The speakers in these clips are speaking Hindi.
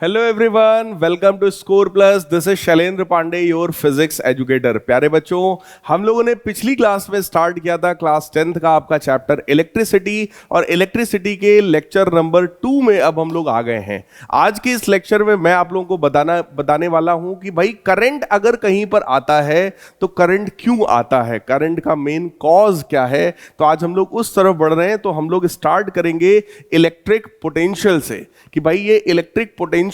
Hello everyone, welcome to Score Plus. This is Shailendra Pandey, your physics educator. प्यारे बच्चों, हम लोगों ने पिछली क्लास में स्टार्ट किया था क्लास 10th का आपका चैप्टर इलेक्ट्रिसिटी, और इलेक्ट्रिसिटी के लेक्चर नंबर 2 में अब हम लोग आ गए हैं। आज के इस लेक्चर में मैं आप लोगों को बताने वाला हूं कि भाई करंट अगर कहीं पर आता है तो करंट क्यों आता है, करंट का मेन कॉज क्या है। तो आज हम लोग उस तरफ बढ़ रहे हैं। तो हम लोग स्टार्ट करेंगे इलेक्ट्रिक पोटेंशियल से कि भाई ये इलेक्ट्रिक पोटेंशियल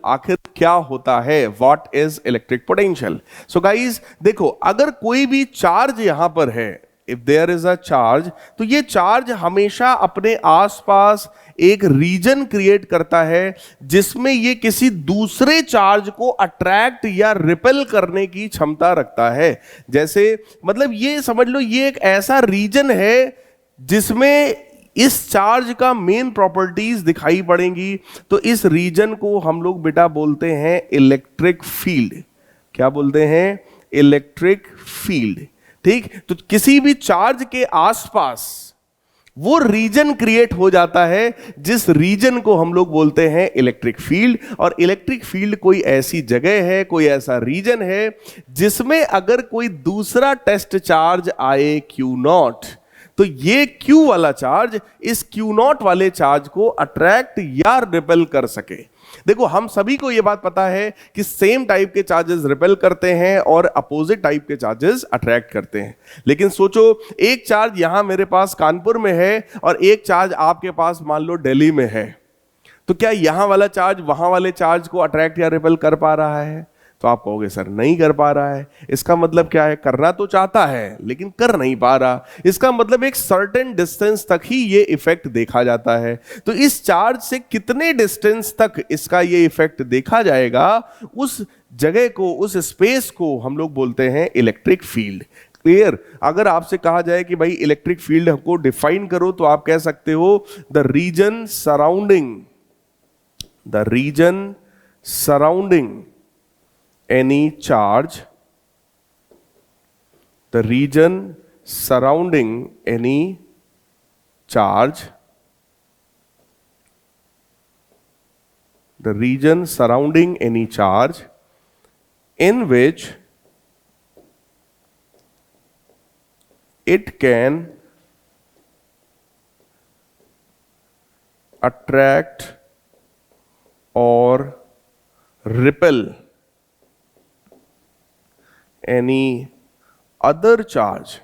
आखिर क्या होता है, what is electric potential. So guys देखो, अगर कोई भी चार्ज यहां पर है, if there is a charge, तो ये चार्ज हमेशा अपने आसपास एक रीजन क्रिएट करता है जिसमें ये किसी दूसरे चार्ज को अट्रैक्ट या रिपेल करने की क्षमता रखता है। जैसे मतलब ये समझ लो, ये एक ऐसा रीजन है जिसमें इस चार्ज का मेन प्रॉपर्टीज दिखाई पड़ेंगी। तो इस रीजन को हम लोग बेटा बोलते हैं इलेक्ट्रिक फील्ड। क्या बोलते हैं? Electric field. ठीक, तो किसी भी चार्ज के आसपास वो रीजन क्रिएट हो जाता है जिस रीजन को हम लोग बोलते हैं इलेक्ट्रिक फील्ड। और इलेक्ट्रिक फील्ड कोई ऐसी जगह है, कोई ऐसा रीजन है जिसमें अगर कोई दूसरा टेस्ट चार्ज आए Q0, तो ये Q वाला चार्ज इस Q0 वाले चार्ज को अट्रैक्ट या रिपेल कर सके। देखो, हम सभी को यह बात पता है कि सेम टाइप के चार्जेस रिपेल करते हैं और अपोजिट टाइप के चार्जेस अट्रैक्ट करते हैं। लेकिन सोचो, एक चार्ज यहां मेरे पास कानपुर में है और एक चार्ज आपके पास मान लो दिल्ली में है, तो क्या यहां वाला चार्ज वहां वाले चार्ज को अट्रैक्ट या रिपेल कर पा रहा है? तो आप कहोगे सर नहीं कर पा रहा है। इसका मतलब क्या है? करना तो चाहता है लेकिन कर नहीं पा रहा। इसका मतलब एक सर्टेन डिस्टेंस तक ही ये इफेक्ट देखा जाता है। तो इस चार्ज से कितने डिस्टेंस तक इसका ये इफेक्ट देखा जाएगा, उस जगह को, उस स्पेस को हम लोग बोलते हैं इलेक्ट्रिक फील्ड। क्लियर? अगर आपसे कहा जाए कि भाई इलेक्ट्रिक फील्ड हमको डिफाइन करो, तो आप कह सकते हो the region surrounding any charge, the region surrounding any charge, the region surrounding any charge in which it can attract or repel any other charge,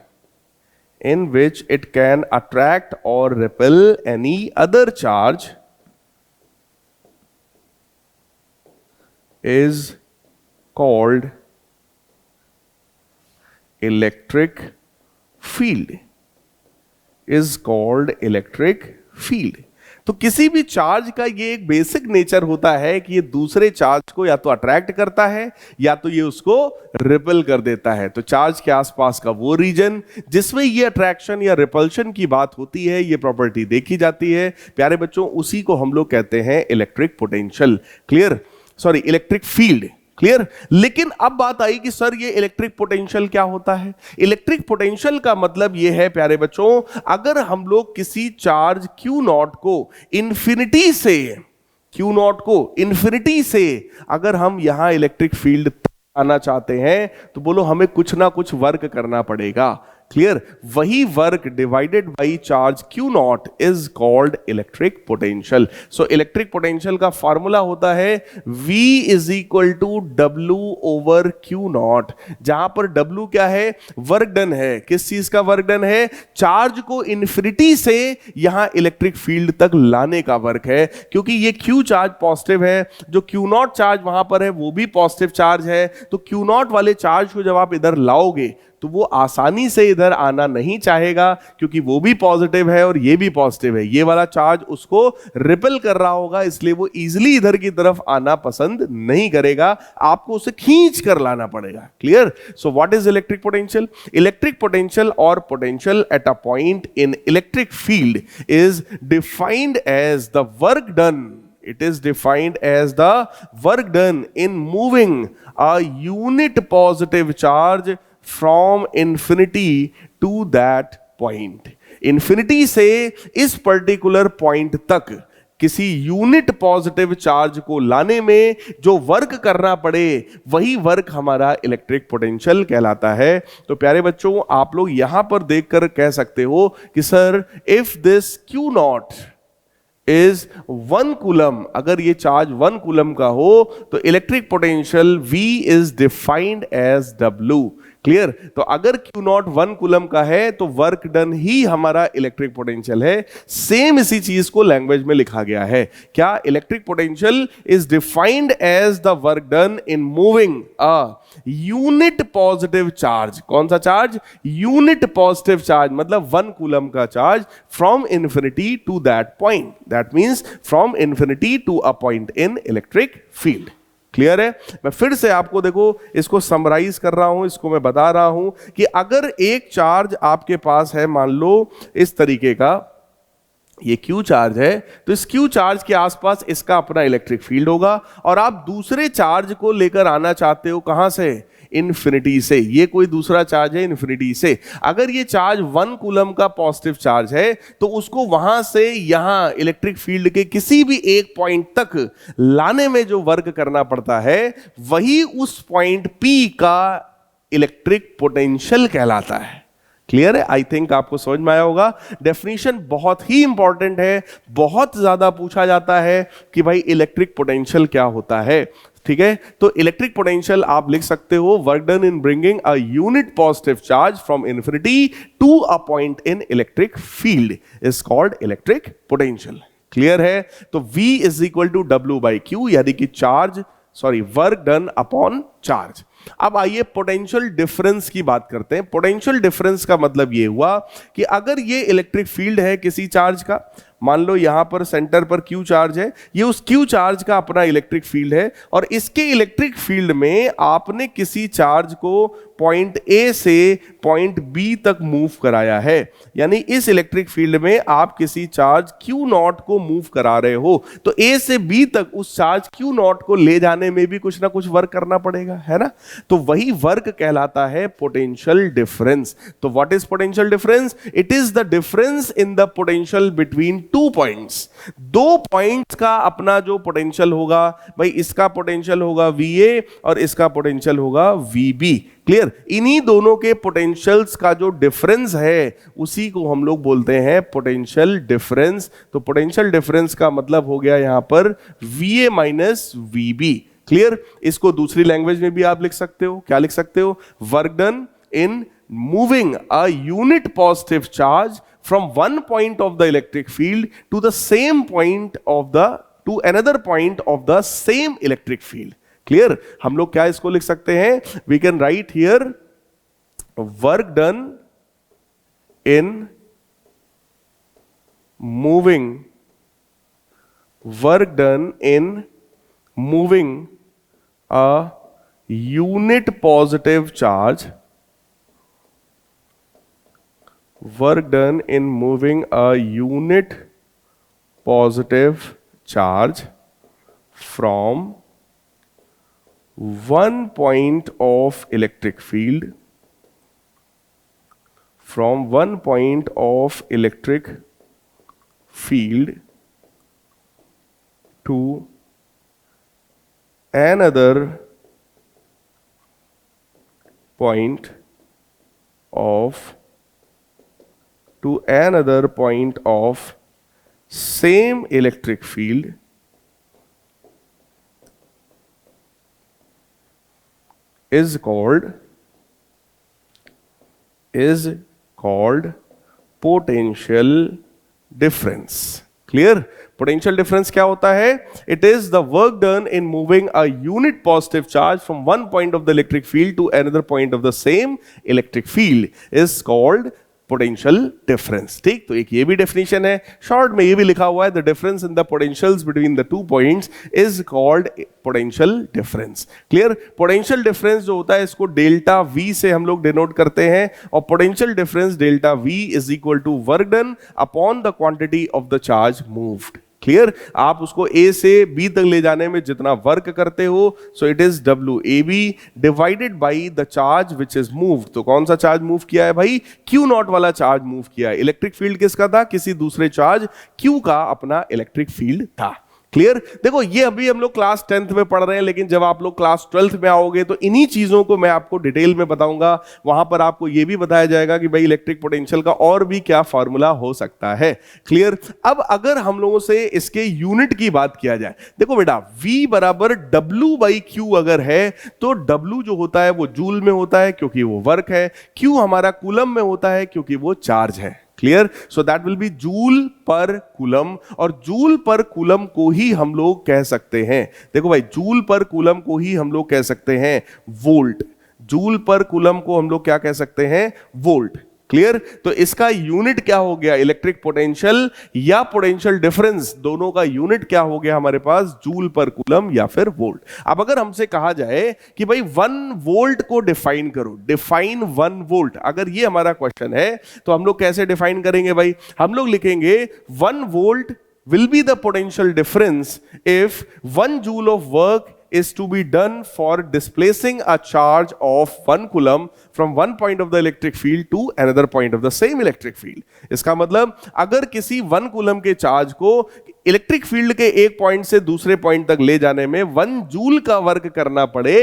in which it can attract or repel any other charge, is called electric field. Is called electric field. तो किसी भी चार्ज का ये एक बेसिक नेचर होता है कि ये दूसरे चार्ज को या तो अट्रैक्ट करता है या तो ये उसको रिपेल कर देता है। तो चार्ज के आसपास का वो रीजन जिसमें ये अट्रैक्शन या रिपल्शन की बात होती है, ये प्रॉपर्टी देखी जाती है प्यारे बच्चों, उसी को हम लोग कहते हैं electric potential. Clear? Sorry, electric field. Clear? लेकिन अब बात आई कि सर ये इलेक्ट्रिक पोटेंशियल क्या होता है। इलेक्ट्रिक पोटेंशियल का मतलब ये है प्यारे बच्चों, अगर हम लोग किसी चार्ज Q0 को इन्फिनिटी से अगर हम यहां इलेक्ट्रिक फील्ड आना चाहते हैं, तो बोलो हमें कुछ ना कुछ वर्क करना पड़ेगा। क्लियर? वही work divided by charge Q0 is called electric potential. So electric potential का फॉर्मूला होता है V is equal to W over Q0, जहां पर W क्या है? वर्क डन है। किस चीज का वर्क डन है? चार्ज को इन्फिनिटी से यहां इलेक्ट्रिक फील्ड तक लाने का वर्क है। क्योंकि ये Q चार्ज पॉजिटिव है, जो Q0 चार्ज वहां पर है वो भी पॉजिटिव चार्ज है। तो Q0 वाले चार्ज को जब आप इधर लाओगे तो वो आसानी से इधर आना नहीं चाहेगा, क्योंकि वो भी पॉजिटिव है और ये भी पॉजिटिव है। ये वाला चार्ज उसको रिपेल कर रहा होगा, इसलिए वो इजीली इधर की तरफ आना पसंद नहीं करेगा। आपको उसे खींच कर लाना पड़ेगा। Clear? So what is electric potential? Electric potential और potential at a point in electric field is defined as the work done. It is defined as the work done in moving a unit positive charge from infinity to that point. infinity से इस पर्टिकुलर पॉइंट तक किसी यूनिट पॉजिटिव चार्ज को लाने में जो वर्क करना पड़े वही वर्क हमारा इलेक्ट्रिक पोटेंशियल कहलाता है। तो प्यारे बच्चों, आप लोग यहां पर देखकर कह सकते हो कि sir if this Q naught is 1 coulomb, अगर ये चार्ज 1 कूलम का हो तो electric potential V is defined as W। Clear? तो अगर Q नॉट 1 कूलम का है तो वर्क डन ही हमारा इलेक्ट्रिक पोटेंशियल है। सेम इसी चीज को लैंग्वेज में लिखा गया है। क्या? Electric potential is defined as the work done in moving a unit positive charge. कौन सा चार्ज? यूनिट पॉजिटिव चार्ज, मतलब 1 कूलम का charge from infinity to that point, that means from infinity to a point in electric field. Clear है? मैं फिर से आपको देखो इसको समराइज कर रहा हूं, इसको मैं बता रहा हूं कि अगर एक चार्ज आपके पास है, मान लो इस तरीके का, ये Q चार्ज है, तो इस Q चार्ज के आसपास इसका अपना इलेक्ट्रिक फील्ड होगा और आप दूसरे चार्ज को लेकर आना चाहते हो कहां से? इन्फिनिटी से। ये कोई दूसरा चार्ज है इन्फिनिटी से। अगर ये चार्ज 1 कूलम का पॉजिटिव चार्ज है तो उसको वहां से यहां इलेक्ट्रिक फील्ड के किसी भी एक पॉइंट तक लाने में जो वर्क करना पड़ता है वही उस पॉइंट P का इलेक्ट्रिक पोटेंशियल कहलाता है। क्लियर है? आई थिंक आपको समझ में आया होगा। डेफिनेशन बहुत ही इंपॉर्टेंट है, बहुत ज्यादा पूछा जाता है कि भाई इलेक्ट्रिक पोटेंशियल क्या होता है। ठीक है? तो इलेक्ट्रिक पोटेंशियल आप लिख सकते हो work done in bringing a unit positive charge from infinity to a point in electric field is called electric potential. Clear है? तो V is equal to W by Q, यानी कि वर्क डन अपॉन चार्ज। अब आइए पोटेंशियल डिफरेंस की बात करते हैं। पोटेंशियल डिफरेंस का मतलब यह हुआ कि अगर ये इलेक्ट्रिक फील्ड है किसी चार्ज का, मान लो यहां पर सेंटर पर Q चार्ज है, ये उस Q चार्ज का अपना इलेक्ट्रिक फील्ड है और इसके इलेक्ट्रिक फील्ड में आपने किसी चार्ज को पॉइंट A से पॉइंट B तक मूव कराया है, यानी इस इलेक्ट्रिक फील्ड में आप किसी चार्ज Q नॉट को मूव करा रहे हो, तो A से B तक उस चार्ज Q नॉट को ले जाने में भी कुछ ना कुछ वर्क करना पड़ेगा, है ना? तो वही वर्क कहलाता है पोटेंशियल डिफरेंस। तो what is potential difference? It is the difference in the potential between 2 points. 2 points का अपना जो पोटेंशियल होगा, भाई इसका पोटेंशियल होगा VA और इसका पोटेंशियल होगा VB। क्लियर? इन्हीं दोनों के पोटेंशियल्स का जो डिफरेंस है उसी को हम लोग बोलते हैं पोटेंशियल डिफरेंस। तो पोटेंशियल डिफरेंस का मतलब हो गया यहां पर VA माइनस VB। क्लियर? इसको दूसरी लैंग्वेज में भी आप लिख सकते हो। क्या लिख सकते हो? Work done in moving a unit positive charge from one point of the electric field to the same point to another point of the same electric field. Clear? हम लोग क्या इसको लिख सकते हैं? We can write here work done in moving a unit positive charge. Work done in moving a unit positive charge from one point of electric field to another point of same electric field is called potential difference. Clear? Potential difference क्या होता है? It is the work done in moving a unit positive charge from one point of the electric field to another point of the same electric field is called potential difference. ठीक? तो एक ये भी डेफिनेशन है, शॉर्ट में ये भी लिखा हुआ है, the difference in the potentials between the 2 points is called potential difference. Clear? Potential difference जो होता है इसको डेल्टा V से हम लोग डिनोट करते हैं और potential difference delta V is equal to work done upon the quantity of the charge moved. Clear, आप उसको ए से बी तक ले जाने में जितना वर्क करते हो, so it is W A B divided by the charge which is moved. तो कौन सा चार्ज मूव किया है भाई? क्यू नॉट वाला चार्ज मूव किया है। इलेक्ट्रिक फील्ड किसका था? किसी दूसरे चार्ज क्यू का अपना इलेक्ट्रिक फील्ड था। क्लियर? देखो ये अभी हम लोग क्लास 10th में पढ़ रहे हैं, लेकिन जब आप लोग क्लास 12th में आओगे तो इन्हीं चीजों को मैं आपको डिटेल में बताऊंगा। वहां पर आपको ये भी बताया जाएगा कि भाई इलेक्ट्रिक पोटेंशियल का और भी क्या फॉर्मूला हो सकता है। क्लियर? अब अगर हम लोगों से इसके यूनिट की बात किया जाए, देखो बेटा V बराबर W बाई Q अगर है तो W जो होता है वो जूल में होता है क्योंकि वो वर्क है, Q हमारा कूलम में होता है क्योंकि वो चार्ज है। Clear? So that will B joule पर कूलम, और जूल पर कूलम को ही हम लोग कह सकते हैं, देखो भाई जूल पर कूलम को ही हम लोग कह सकते हैं वोल्ट। जूल पर कूलम को हम लोग क्या कह सकते हैं? वोल्ट। क्लियर? तो इसका यूनिट क्या हो गया? इलेक्ट्रिक पोटेंशियल या पोटेंशियल डिफरेंस, दोनों का यूनिट क्या हो गया हमारे पास? जूल पर कूलम या फिर वोल्ट। अब अगर हमसे कहा जाए कि भाई 1 वोल्ट को डिफाइन करो, डिफाइन 1 वोल्ट, अगर ये हमारा क्वेश्चन है तो हम लोग कैसे डिफाइन करेंगे भाई? हम लोग लिखेंगे 1 volt will be the potential difference if 1 joule of work is to be done for displacing a charge of 1 coulomb from one point of the electric field to another point of the same electric field। इसका मतलब अगर किसी 1 कूलम के चार्ज को इलेक्ट्रिक फील्ड के एक पॉइंट से दूसरे पॉइंट तक ले जाने में 1 जूल का वर्क करना पड़े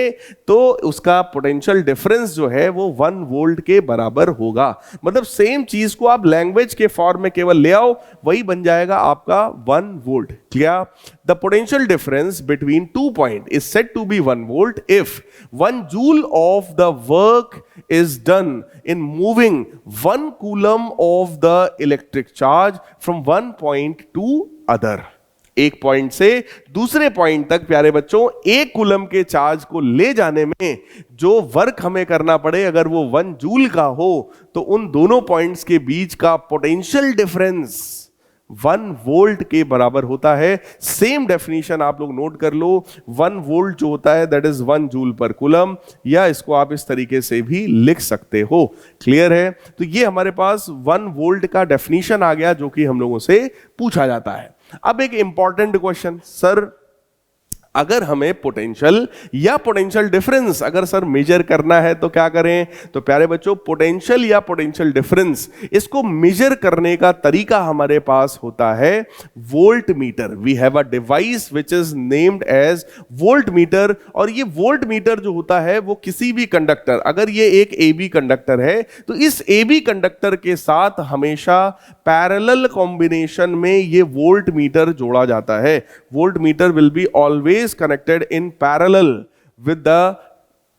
तो उसका पोटेंशियल डिफरेंस जो है वो 1 वोल्ट के बराबर होगा। मतलब सेम चीज को आप लैंग्वेज के फॉर्म में केवल ले आओ, वही बन जाएगा आपका 1 वोल्ट। क्या? The potential difference between 2 point is said to be 1 volt if 1 joule of the work is done in moving 1 coulomb of the electric charge from one point to other। एक पॉइंट से दूसरे पॉइंट तक प्यारे बच्चों 1 कूलम के चार्ज को ले जाने में जो वर्क हमें करना पड़े अगर वो 1 जूल का हो तो उन दोनों पॉइंट्स के बीच का पोटेंशियल डिफरेंस 1 वोल्ट के बराबर होता है। सेम डेफिनेशन आप लोग नोट कर लो, 1 वोल्ट जो होता है दैट इज 1 जूल पर कूलम, या इसको आप इस तरीके से भी लिख सकते हो। क्लियर है? तो ये हमारे पास 1 वोल्ट का डेफिनेशन आ गया जो कि हम लोगों से पूछा जाता है। अब एक इंपॉर्टेंट क्वेश्चन, सर अगर हमें पोटेंशियल या पोटेंशियल डिफरेंस अगर सर मेजर करना है तो क्या करें? तो प्यारे बच्चों पोटेंशियल या पोटेंशियल डिफरेंस इसको मेजर करने का तरीका हमारे पास होता है volt meter. We have a device which is named as volt meter, और ये वोल्ट मीटर जो होता है वो किसी भी कंडक्टर, अगर ये एक ए बी कंडक्टर है तो इस ए बी कंडक्टर के साथ हमेशा पैरेलल कॉम्बिनेशन में ये वोल्ट मीटर जोड़ा जाता है। Volt metre will be always connected in parallel with the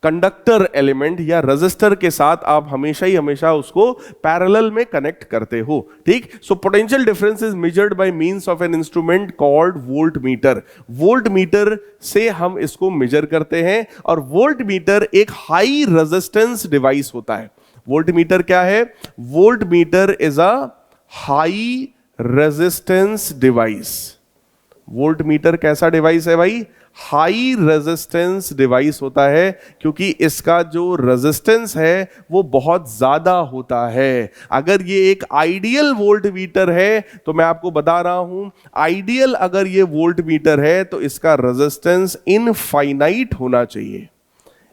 conductor element या रजिस्टर के साथ आप हमेशा ही हमेशा उसको पैरेलल में कनेक्ट करते हो। ठीक? So potential difference is measured by means of N instrument called volt meter. Volt metre से हम इसको मेजर करते हैं, और वोल्ट मीटर एक हाई रेजिस्टेंस डिवाइस होता है। वोल्ट मीटर क्या है? Volt meter is a high resistance device. Volt meter कैसा डिवाइस है भाई? हाई रेजिस्टेंस डिवाइस होता है, क्योंकि इसका जो रेजिस्टेंस है वो बहुत ज्यादा होता है। अगर ये एक आइडियल वोल्ट मीटर है तो मैं आपको बता रहा हूं, आइडियल अगर ये वोल्ट मीटर है तो इसका रेजिस्टेंस इनफाइनाइट होना चाहिए।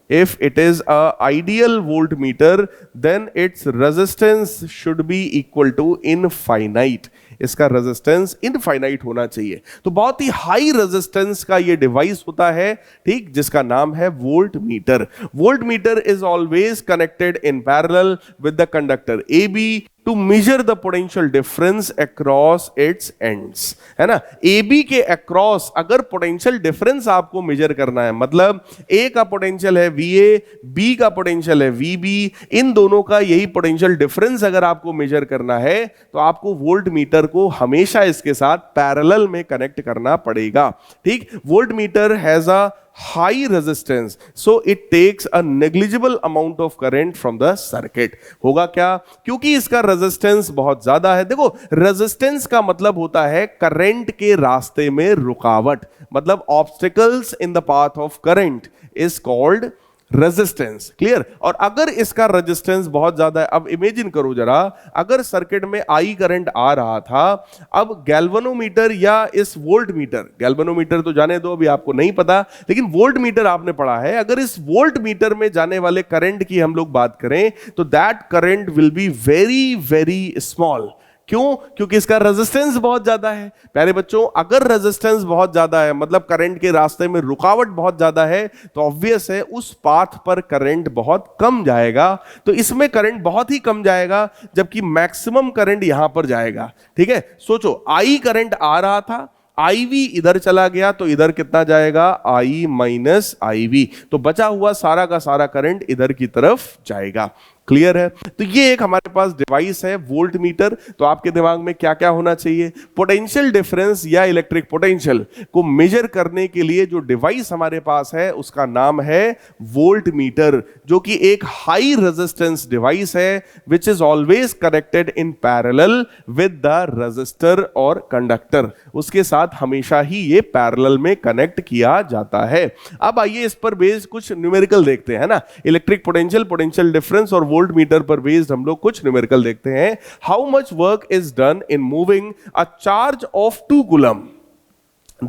If it is a ideal voltmeter, then its resistance should be equal to infinite। इसका रेजिस्टेंस इनफाइनाइट होना चाहिए। तो बहुत ही हाई रेजिस्टेंस का ये डिवाइस होता है, ठीक, जिसका नाम है volt meter. Volt meter is always connected in parallel with the conductor A B to measure the potential difference across its ends, है ना। ए बी के अक्रॉस अगर पोटेंशियल डिफरेंस आपको मेजर करना है, मतलब ए का पोटेंशियल है वी ए, बी का पोटेंशियल है वी बी, इन दोनों का यही पोटेंशियल डिफरेंस अगर आपको मेजर करना है तो आपको वोल्ट मीटर को हमेशा इसके साथ पैरेलल में कनेक्ट करना पड़ेगा। ठीक, volt meter has a high resistance, so it takes a negligible amount of current from the circuit। होगा क्या? क्योंकि इसका रेजिस्टेंस बहुत ज्यादा है। देखो, रेजिस्टेंस का मतलब होता है करंट के रास्ते में रुकावट, मतलब obstacles in the path of current is called resistance. Clear? और अगर इसका रेजिस्टेंस बहुत ज्यादा है, अब इमेजिन करो जरा, अगर सर्किट में आई करंट आ रहा था, अब गैल्वेनोमीटर या इस वोल्ट मीटर, गैल्वेनोमीटर तो जाने दो अभी आपको नहीं पता, लेकिन वोल्ट मीटर आपने पढ़ा है, अगर इस वोल्ट मीटर में जाने वाले करंट की हम लोग बात करें तो that current will be very very small. क्यों? क्योंकि इसका रेजिस्टेंस बहुत ज्यादा है। प्यारे बच्चों, अगर रेजिस्टेंस बहुत ज्यादा है, मतलब करंट के रास्ते में रुकावट बहुत ज्यादा है, तो ऑब्वियस है उस पाथ पर करंट बहुत कम जाएगा। तो इसमें करंट बहुत ही कम जाएगा, जबकि मैक्सिमम करंट यहां पर जाएगा। ठीक है? सोचो, आई करंट आ रहा था, आई वी इधर चला गया, तो इधर कितना जाएगा? आई माइनस आई वी, तो बचा हुआ सारा का सारा करंट इधर की तरफ जाएगा। क्लियर है? तो ये एक हमारे पास डिवाइस है वोल्ट मीटर। तो आपके दिमाग में क्या क्या होना चाहिए? पोटेंशियल डिफरेंस या इलेक्ट्रिक पोटेंशियल को मेजर करने के लिए जो डिवाइस हमारे पास है उसका नाम है वोल्ट मीटर, जो कि एक हाई रेजिस्टेंस डिवाइस है which is always connected in parallel with the resistor और कंडक्टर। उसके साथ हमेशा ही ये पैरेलल में कनेक्ट किया जाता है। अब आइए इस पर बेस्ड कुछ न्यूमेरिकल देखते हैं ना। इलेक्ट्रिक पोटेंशियल, पोटेंशियल डिफरेंस और वोल्ट मीटर पर बेस्ड हम लोग कुछ न्यूमेरिकल देखते हैं। How much work is done in moving a charge of 2 coulomb.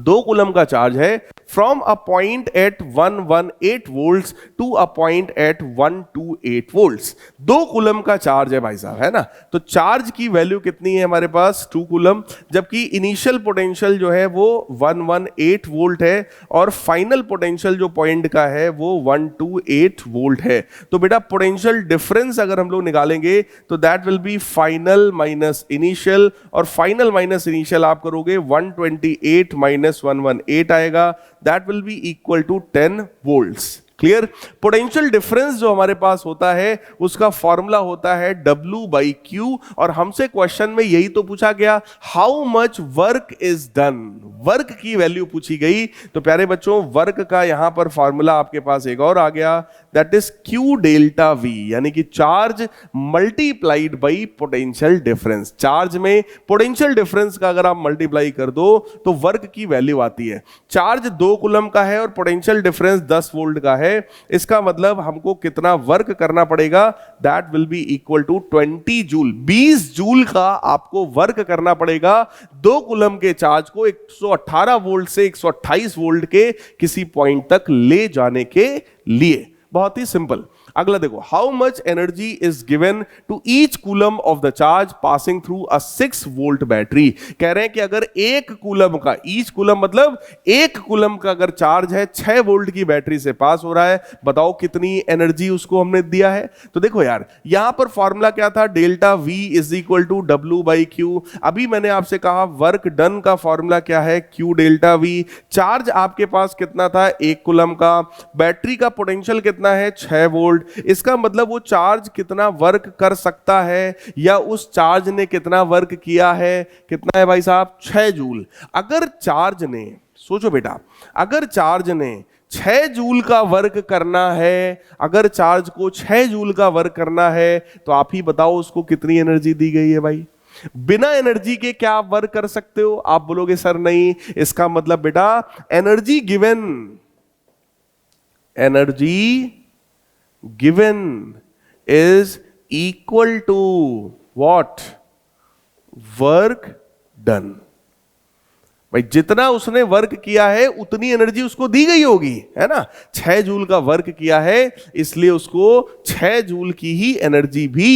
2 coulomb का चार्ज है from a point at 118 volts to a point at 128 volts. 2 coulomb का चार्ज है भाई साहब, है ना। तो चार्ज की वैल्यू कितनी है हमारे पास? 2 कूलम, जबकि इनिशियल पोटेंशियल जो है वो 118 वोल्ट है और फाइनल पोटेंशियल जो पॉइंट का है वो 128 वोल्ट है। तो बेटा पोटेंशियल डिफरेंस अगर हम लोग निकालेंगे तो that will B final minus initial, और फाइनल माइनस इनिशियल आप करोगे 128 माइनस 118 आएगा, that will be equal to 10 volts। Clear? Potential difference जो हमारे पास होता है उसका फॉर्मूला होता है W बाई Q, और हमसे क्वेश्चन में यही तो पूछा गया, how much work is done. Work की वैल्यू पूछी गई। तो प्यारे बच्चों, वर्क का यहां पर फॉर्मूला आपके पास एक और आ गया, that is Q delta V, यानी कि charge multiplied by potential difference. Charge में पोटेंशियल डिफरेंस का अगर आप मल्टीप्लाई कर दो तो वर्क की वैल्यू आती है। चार्ज 2 कूलम का है और पोटेंशियल डिफरेंस 10 वोल्ट का है, इसका मतलब हमको कितना वर्क करना पड़ेगा? That will be equal to 20 joule. 20 joule का आपको वर्क करना पड़ेगा 2 कूलम के चार्ज को 118 वोल्ट से 128 वोल्ट के किसी पॉइंट तक ले जाने के लिए। बहुत ही सिंपल। अगला देखो, how much energy is given to each coulomb of the charge passing through a 6 volt battery. कह रहे हैं कि अगर 1 कूलम का, ईच कूलम मतलब 1 कूलम का अगर चार्ज है 6 वोल्ट की बैटरी से पास हो रहा है, बताओ कितनी एनर्जी उसको हमने दिया है। तो देखो यार, यहां पर फॉर्मूला क्या था? Delta V is equal to W by Q। अभी मैंने आपसे कहा वर्क डन का फॉर्मूला क्या है? Q delta V। चार्ज आपके पास कितना था? 1 कूलम का। बैटरी का पोटेंशियल कितना है? 6 वोल्ट। इसका मतलब वो चार्ज कितना वर्क कर सकता है, या उस चार्ज ने कितना वर्क किया है? कितना है भाई साहब? 6 जूल। अगर चार्ज ने, सोचो बेटा, अगर चार्ज ने 6 जूल का वर्क करना है, अगर चार्ज को 6 जूल का वर्क करना है, तो आप ही बताओ उसको कितनी एनर्जी दी गई है भाई? बिना एनर्जी के क्या आप वर्क कर सकते हो? आप बोलोगे सर नहीं। इसका मतलब बेटा energy given, energy given is equal to what? Work done। भाई जितना उसने वर्क किया है उतनी एनर्जी उसको दी गई होगी, है ना। 6 जूल का वर्क किया है इसलिए उसको 6 जूल की ही एनर्जी भी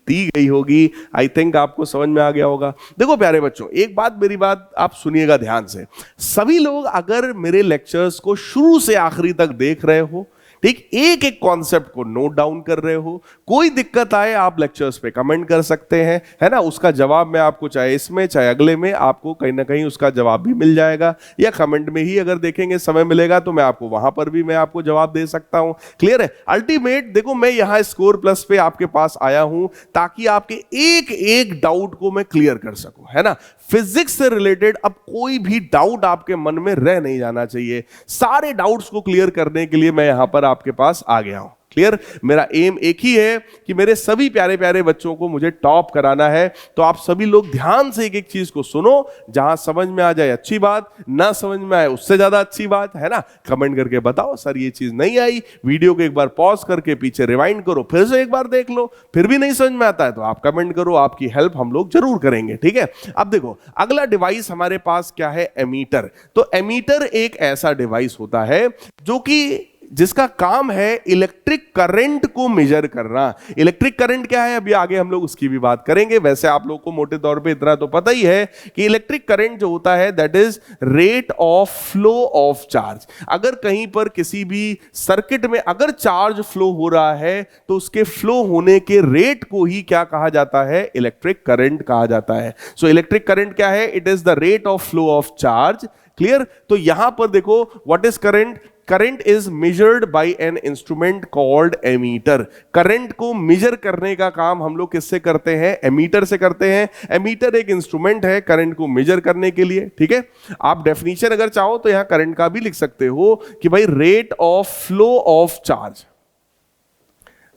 दी गई होगी। आई थिंक आपको समझ में आ गया होगा। देखो प्यारे बच्चों, एक बात, मेरी बात आप सुनिएगा ध्यान से। सभी लोग अगर मेरे लेक्चर्स को शुरू से आखिरी तक देख रहे हो, ठीक, एक एक कॉन्सेप्ट को नोट डाउन कर रहे हो, कोई दिक्कत आए आप लेक्चर्स पे कमेंट कर सकते हैं, है ना। उसका जवाब मैं आपको चाहे इसमें चाहे अगले में आपको कहीं ना कहीं उसका जवाब भी मिल जाएगा, या कमेंट में ही अगर देखेंगे समय मिलेगा तो मैं आपको वहां पर भी मैं आपको जवाब दे सकता हूं। क्लियर है? अल्टीमेट देखो, मैं यहां स्कोर प्लस पे आपके पास आया हूं ताकि आपके एक एक डाउट को मैं क्लियर कर सकूं, है ना। फिजिक्स से रिलेटेड अब कोई भी डाउट आपके मन में रह नहीं जाना चाहिए। सारे डाउट्स को क्लियर करने के लिए मैं यहां पर आपके पास आ गया हूं। क्लियर? मेरा एम एक ही है कि मेरे सभी प्यारे प्यारे बच्चों को मुझे टॉप कराना है। तो आप सभी लोग ध्यान से एक एक चीज को सुनो, जहां समझ में आ जाए अच्छी बात, ना समझ में आए उससे ज्यादा अच्छी बात है ना। कमेंट करके बताओ सर ये चीज नहीं आई, वीडियो को एक बार पॉज करके पीछे रिवाइंड करो, फिर से एक बार देख लो, फिर भी नहीं समझ में आता है तो आप कमेंट करो, आपकी हेल्प हम लोग जरूर करेंगे, ठीक है? अब देखो अगला डिवाइस हमारे पास क्या है, एमीटर। तो एमीटर एक ऐसा डिवाइस होता है जो कि जिसका काम है इलेक्ट्रिक करंट को मेजर करना। इलेक्ट्रिक करंट क्या है अभी आगे हम लोग उसकी भी बात करेंगे। वैसे आप लोग को मोटे तौर पे इतना तो पता ही है कि इलेक्ट्रिक करंट जो होता है that is rate of flow of charge. अगर कहीं पर किसी भी सर्किट में अगर चार्ज फ्लो हो रहा है तो उसके फ्लो होने के रेट को ही क्या कहा जाता है, इलेक्ट्रिक करंट कहा जाता है। सो इलेक्ट्रिक करंट क्या है, it is the rate of flow of charge. Clear? तो यहां पर देखो what is current, current is measured by an instrument called ammeter. Current को मेजर करने का काम हम लोग किससे करते हैं, एमीटर से करते हैं। एमीटर एक इंस्ट्रूमेंट है करंट को मेजर करने के लिए, ठीक है? आप डेफिनेशन अगर चाहो तो यहां करंट का भी लिख सकते हो कि भाई rate of flow of charge,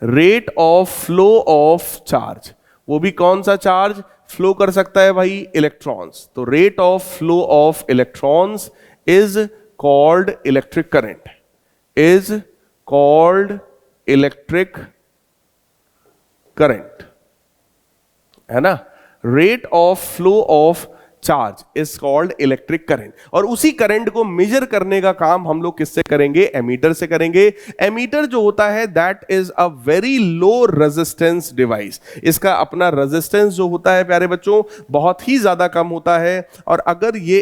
rate of flow of charge, वो भी कौन सा चार्ज फ्लो कर सकता है भाई, इलेक्ट्रॉन्स। तो rate of flow of electrons is called electric current, is called electric current, है ना? rate of flow of charge is called electric current। और उसी करंट को मेजर करने का काम हम लोग किससे करेंगे, एमीटर से करेंगे। एमीटर जो होता है that is a very low resistance device. इसका अपना रेजिस्टेंस जो होता है प्यारे बच्चों बहुत ही ज्यादा कम होता है। और अगर ये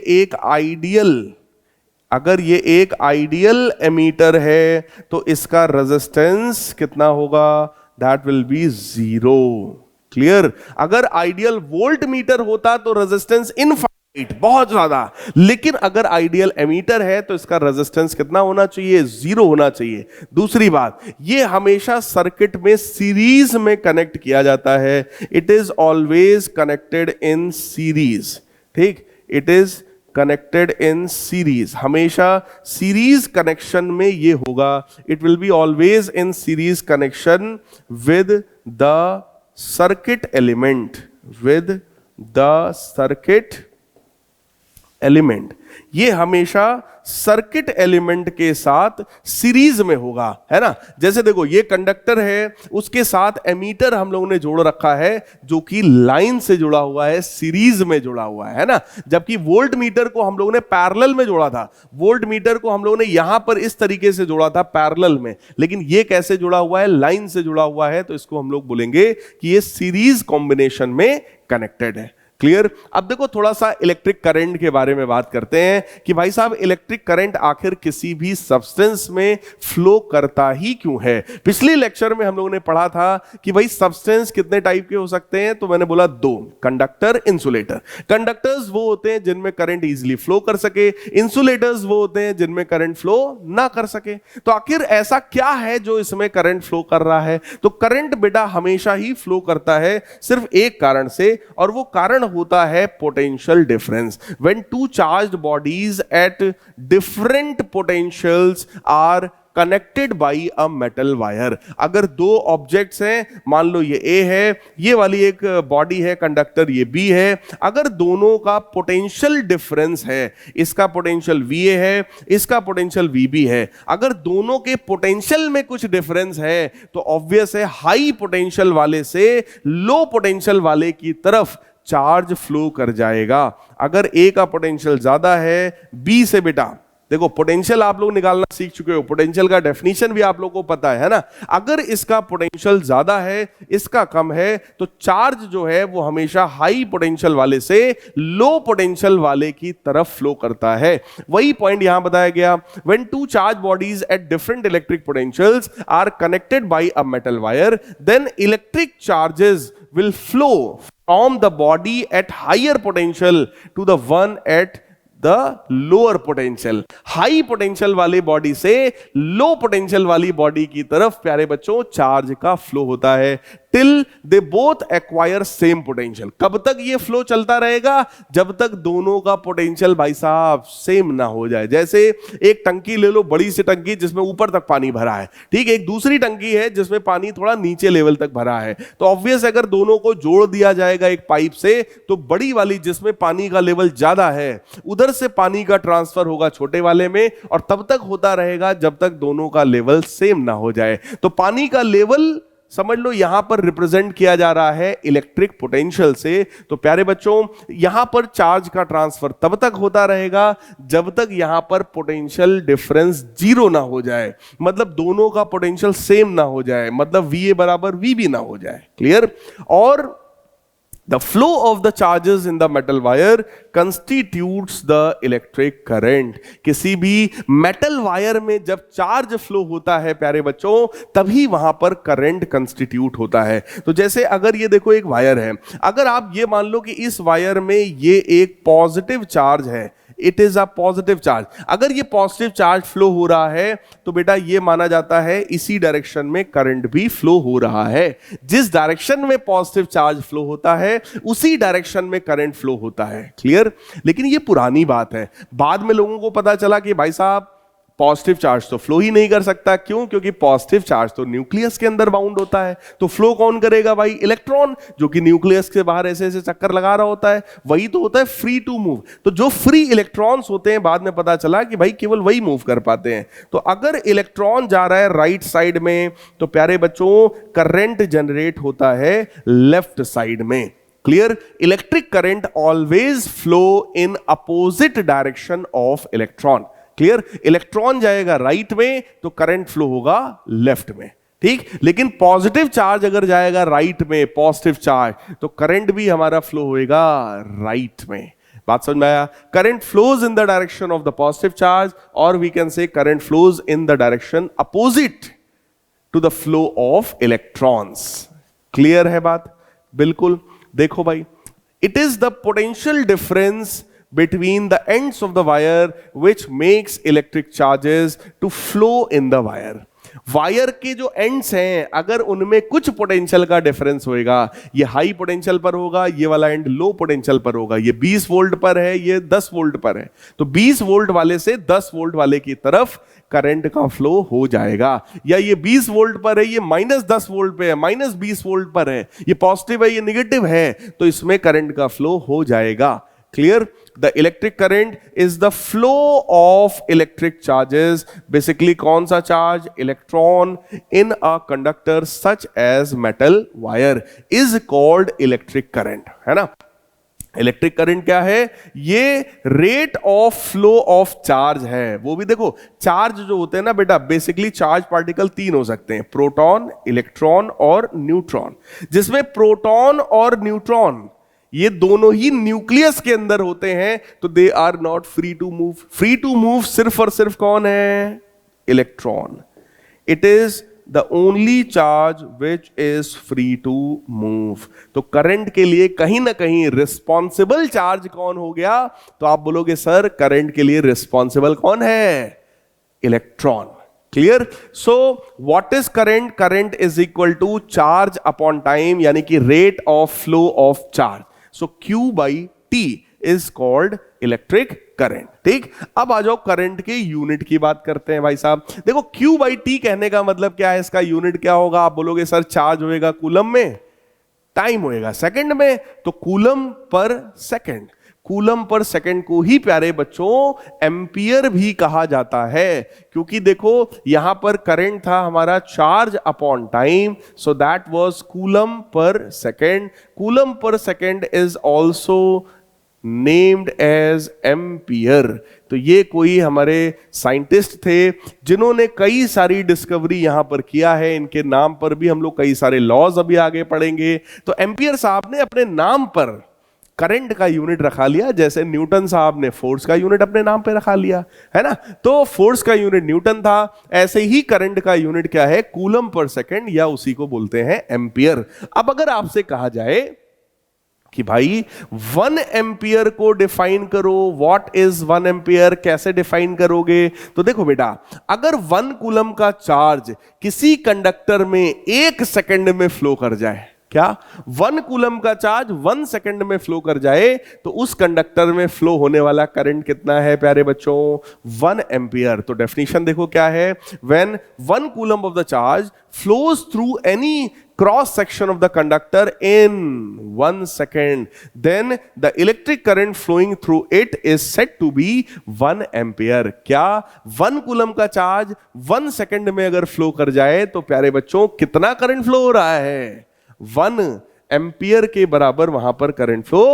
एक आइडियल एमीटर है तो इसका रेजिस्टेंस कितना होगा, दैट विल बी 0। क्लियर? अगर आइडियल वोल्ट मीटर होता तो रेजिस्टेंस इनफाइनाइट, बहुत ज्यादा, लेकिन अगर आइडियल एमीटर है तो इसका रेजिस्टेंस कितना होना चाहिए, 0 होना चाहिए। दूसरी बात, ये हमेशा सर्किट में सीरीज में कनेक्ट किया जाता है। It is always connected in series, ठीक? It is connected in series, हमेशा सीरीज कनेक्शन में ये होगा। It will be always in series connection with the circuit element, with the circuit element. ये हमेशा सर्किट एलिमेंट के साथ सीरीज में होगा, है ना? जैसे देखो ये कंडक्टर है, उसके साथ एमीटर हम लोगों ने जोड़ रखा है जो कि लाइन से जुड़ा हुआ है, सीरीज में जुड़ा हुआ है ना? जबकि वोल्ट मीटर को हम लोगों ने पैरेलल में जोड़ा था। वोल्ट मीटर को हम लोगों ने यहां पर इस तरीके से जोड़ा था पैरेलल में, लेकिन ये कैसे जुड़ा हुआ है, लाइन से जुड़ा हुआ है। तो इसको हम लोग बोलेंगे कि ये सीरीज कॉम्बिनेशन में कनेक्टेड है। क्लियर? अब देखो थोड़ा सा इलेक्ट्रिक करंट के बारे में बात करते हैं कि भाई साहब इलेक्ट्रिक करंट आखिर किसी भी सब्सटेंस में फ्लो करता ही क्यों है। पिछले लेक्चर में हम लोगों ने पढ़ा था कि भाई सब्सटेंस कितने टाइप के हो सकते हैं, तो मैंने बोला 2, कंडक्टर, इंसुलेटर। कंडक्टर्स वो होते हैं जिनमें करंट इजीली फ्लो कर सके, इंसुलेटर्स वो होते हैं जिनमें करंट फ्लो ना कर सके। तो आखिर ऐसा क्या है जो इसमें करंट फ्लो कर रहा है? तो करंट बेटा हमेशा ही फ्लो करता है सिर्फ एक कारण से, और वो कारण होता है potential difference. When two charged bodies at different potentials are connected by a metal wire. अगर दो ऑब्जेक्ट्स हैं, मान लो ये ए है, ये वाली एक बॉडी है कंडक्टर, ये बी है, अगर दोनों का पोटेंशियल डिफरेंस है, इसका पोटेंशियल VA है, इसका पोटेंशियल VB है, अगर दोनों के पोटेंशियल में कुछ डिफरेंस है तो ऑब्वियस है हाई पोटेंशियल वाले से लो पोटेंशियल वाले की तरफ चार्ज फ्लो कर जाएगा। अगर ए का पोटेंशियल ज्यादा है बी से, बेटा देखो पोटेंशियल आप लोग निकालना सीख चुके हो, पोटेंशियल का डेफिनेशन भी आप लोगों को पता है ना? अगर इसका पोटेंशियल ज्यादा है, इसका कम है, तो चार्ज जो है वो हमेशा हाई पोटेंशियल वाले से लो पोटेंशियल वाले की तरफ फ्लो करता है। वही पॉइंट यहां बताया गया, when two charge bodies at different electric potentials are connected by a metal wire, then electric charges will flow from the body at higher potential to the one at the lower potential। High potential वाली बॉडी से लो पोटेंशियल वाली बॉडी की तरफ प्यारे बच्चों चार्ज का फ्लो होता है। Till they both acquire same potential. कब तक ये फ्लो चलता रहेगा? जब तक दोनों का पोटेंशियल भाई साहब सेम ना हो जाए। जैसे एक टंकी ले लो, बड़ी सी टंकी जिसमें ऊपर तक पानी भरा है, ठीक है, एक दूसरी टंकी है जिसमें पानी थोड़ा नीचे लेवल तक भरा है, तो ऑब्वियस अगर दोनों को जोड़ दिया जाएगा एक पाइप से, तो बड़ी वाली जिसमें पानी का लेवल ज्यादा है उधर से पानी का ट्रांसफर होगा छोटे वाले में, और तब तक होता रहेगा जब तक दोनों का लेवल सेम ना हो जाए। तो पानी का लेवल समझ लो यहां पर रिप्रेजेंट किया जा रहा है इलेक्ट्रिक पोटेंशियल से। तो प्यारे बच्चों, यहां पर चार्ज का ट्रांसफर तब तक होता रहेगा जब तक यहां पर पोटेंशियल डिफरेंस जीरो ना हो जाए, मतलब दोनों का पोटेंशियल सेम ना हो जाए, मतलब VA बराबर VB ना हो जाए। क्लियर? और the flow of the charges in the metal wire constitutes the electric current। किसी भी मेटल वायर में जब चार्ज फ्लो होता है प्यारे बच्चों, तभी वहां पर करंट कंस्टिट्यूट होता है। तो जैसे अगर ये देखो एक वायर है, अगर आप ये मान लो कि इस वायर में ये एक पॉजिटिव चार्ज है, it is a positive charge, अगर ये पॉजिटिव चार्ज फ्लो हो रहा है तो बेटा ये माना जाता है इसी डायरेक्शन में करंट भी फ्लो हो रहा है। जिस डायरेक्शन में पॉजिटिव चार्ज फ्लो होता है उसी डायरेक्शन में करंट फ्लो होता है। क्लियर? लेकिन ये पुरानी बात है, बाद में लोगों को पता चला कि भाई साहब पॉजिटिव चार्ज तो फ्लो ही नहीं कर सकता। क्यों? क्योंकि पॉजिटिव चार्ज तो न्यूक्लियस के अंदर बाउंड होता है, तो फ्लो कौन करेगा भाई? इलेक्ट्रॉन, जो कि न्यूक्लियस के बाहर ऐसे ऐसे चक्कर लगा रहा होता है, वही तो होता है फ्री टू मूव। तो जो फ्री इलेक्ट्रॉन्स होते हैं, बाद में पता चला कि भाई केवल वही मूव कर पाते हैं। तो अगर इलेक्ट्रॉन जा रहा है राइट साइड में, तो प्यारे बच्चों करंट जनरेट होता है लेफ्ट साइड में। Clear? Electric current always flow in opposite direction of electron. Clear? Electron जाएगा राइट में तो करंट फ्लो होगा लेफ्ट में, ठीक। लेकिन पॉजिटिव चार्ज अगर जाएगा राइट में, पॉजिटिव चार्ज, तो करंट भी हमारा फ्लो होएगा राइट में। बात समझ में आया? Current flows in the direction of the positive charge, और we can say current flows in the direction opposite to the flow of electrons. Clear है बात? बिल्कुल। देखो भाई, it is the potential difference between the ends of the wire which makes electric charges to flow in the wire। Wire के जो एंड्स हैं, अगर उनमें कुछ पोटेंशियल का डिफरेंस होएगा, ये हाई पोटेंशियल पर होगा, ये वाला एंड लो पोटेंशियल पर होगा, ये 20 वोल्ट पर है, ये 10 वोल्ट पर है, तो 20 वोल्ट वाले से 10 वोल्ट वाले की तरफ करंट का फ्लो हो जाएगा। या ये 20 वोल्ट पर है, ये -10 वोल्ट पे है, -20 वोल्ट पर है, ये पॉजिटिव है, ये निगेटिव है, तो इसमें करंट का फ्लो हो जाएगा। Clear? The electric current is the flow of electric charges, basically कौन सा charge? Electron in a conductor such as metal wire is called electric current, है ना। इलेक्ट्रिक करंट क्या है? ये rate of flow of charge है। वो भी देखो, चार्ज जो होते हैं ना बेटा, बेसिकली चार्ज पार्टिकल 3 हो सकते हैं, प्रोटॉन, इलेक्ट्रॉन और न्यूट्रॉन, जिसमें प्रोटॉन और न्यूट्रॉन ये दोनों ही न्यूक्लियस के अंदर होते हैं, तो they are not free to move. Free to move सिर्फ और सिर्फ कौन है? Electron. It is the only charge which is free to move. तो करंट के लिए कहीं ना कहीं रिस्पॉन्सिबल चार्ज कौन हो गया? तो आप बोलोगे सर करंट के लिए रिस्पॉन्सिबल कौन है? Electron. Clear? So what is current? Current is equal to charge upon time, यानी कि rate of flow of charge. So Q/T is called electric current. ठीक, अब आ जाओ करंट के यूनिट की बात करते हैं भाई साहब। देखो Q/T कहने का मतलब क्या है, इसका यूनिट क्या होगा? आप बोलोगे सर चार्ज होएगा कूलम में, टाइम होएगा सेकंड में, तो coulomb per second. Coulomb per second को ही प्यारे बच्चों एम्पियर भी कहा जाता है, क्योंकि देखो यहां पर करंट था हमारा charge upon time, so that was coulomb per second. Coulomb per second is also named as ampere. तो ये कोई हमारे साइंटिस्ट थे जिन्होंने कई सारी डिस्कवरी यहां पर किया है, इनके नाम पर भी हम लोग कई सारे लॉज अभी आगे पढ़ेंगे। तो एम्पियर साहब ने अपने नाम पर करंट का यूनिट रखा लिया, जैसे न्यूटन साहब ने फोर्स का यूनिट अपने नाम पे रखा लिया, है ना। तो फोर्स का यूनिट न्यूटन था, ऐसे ही करंट का यूनिट क्या है? कूलम पर सेकंड, या उसी को बोलते हैं एम्पियर। अब अगर आपसे कहा जाए कि भाई 1 एम्पियर को डिफाइन करो। व्हाट इज 1 एम्पियर, कैसे डिफाइन करोगे? तो देखो बेटा, अगर 1 कूलम का चार्ज किसी कंडक्टर में 1 सेकंड में फ्लो कर जाए, क्या 1 कूलम का चार्ज 1 सेकंड में फ्लो कर जाए, तो उस कंडक्टर में फ्लो होने वाला करंट कितना है प्यारे बच्चों? 1 एम्पियर। तो डेफिनेशन देखो क्या है, when 1 coulomb of the charge flows through any cross section of the conductor in 1 second, then the electric current flowing through it is said to be 1 ampere। क्या 1 कूलम का चार्ज 1 सेकंड में अगर फ्लो कर जाए तो प्यारे बच्चों कितना करंट फ्लो हो रहा है? 1 एम्पियर के बराबर वहां पर करंट फ्लो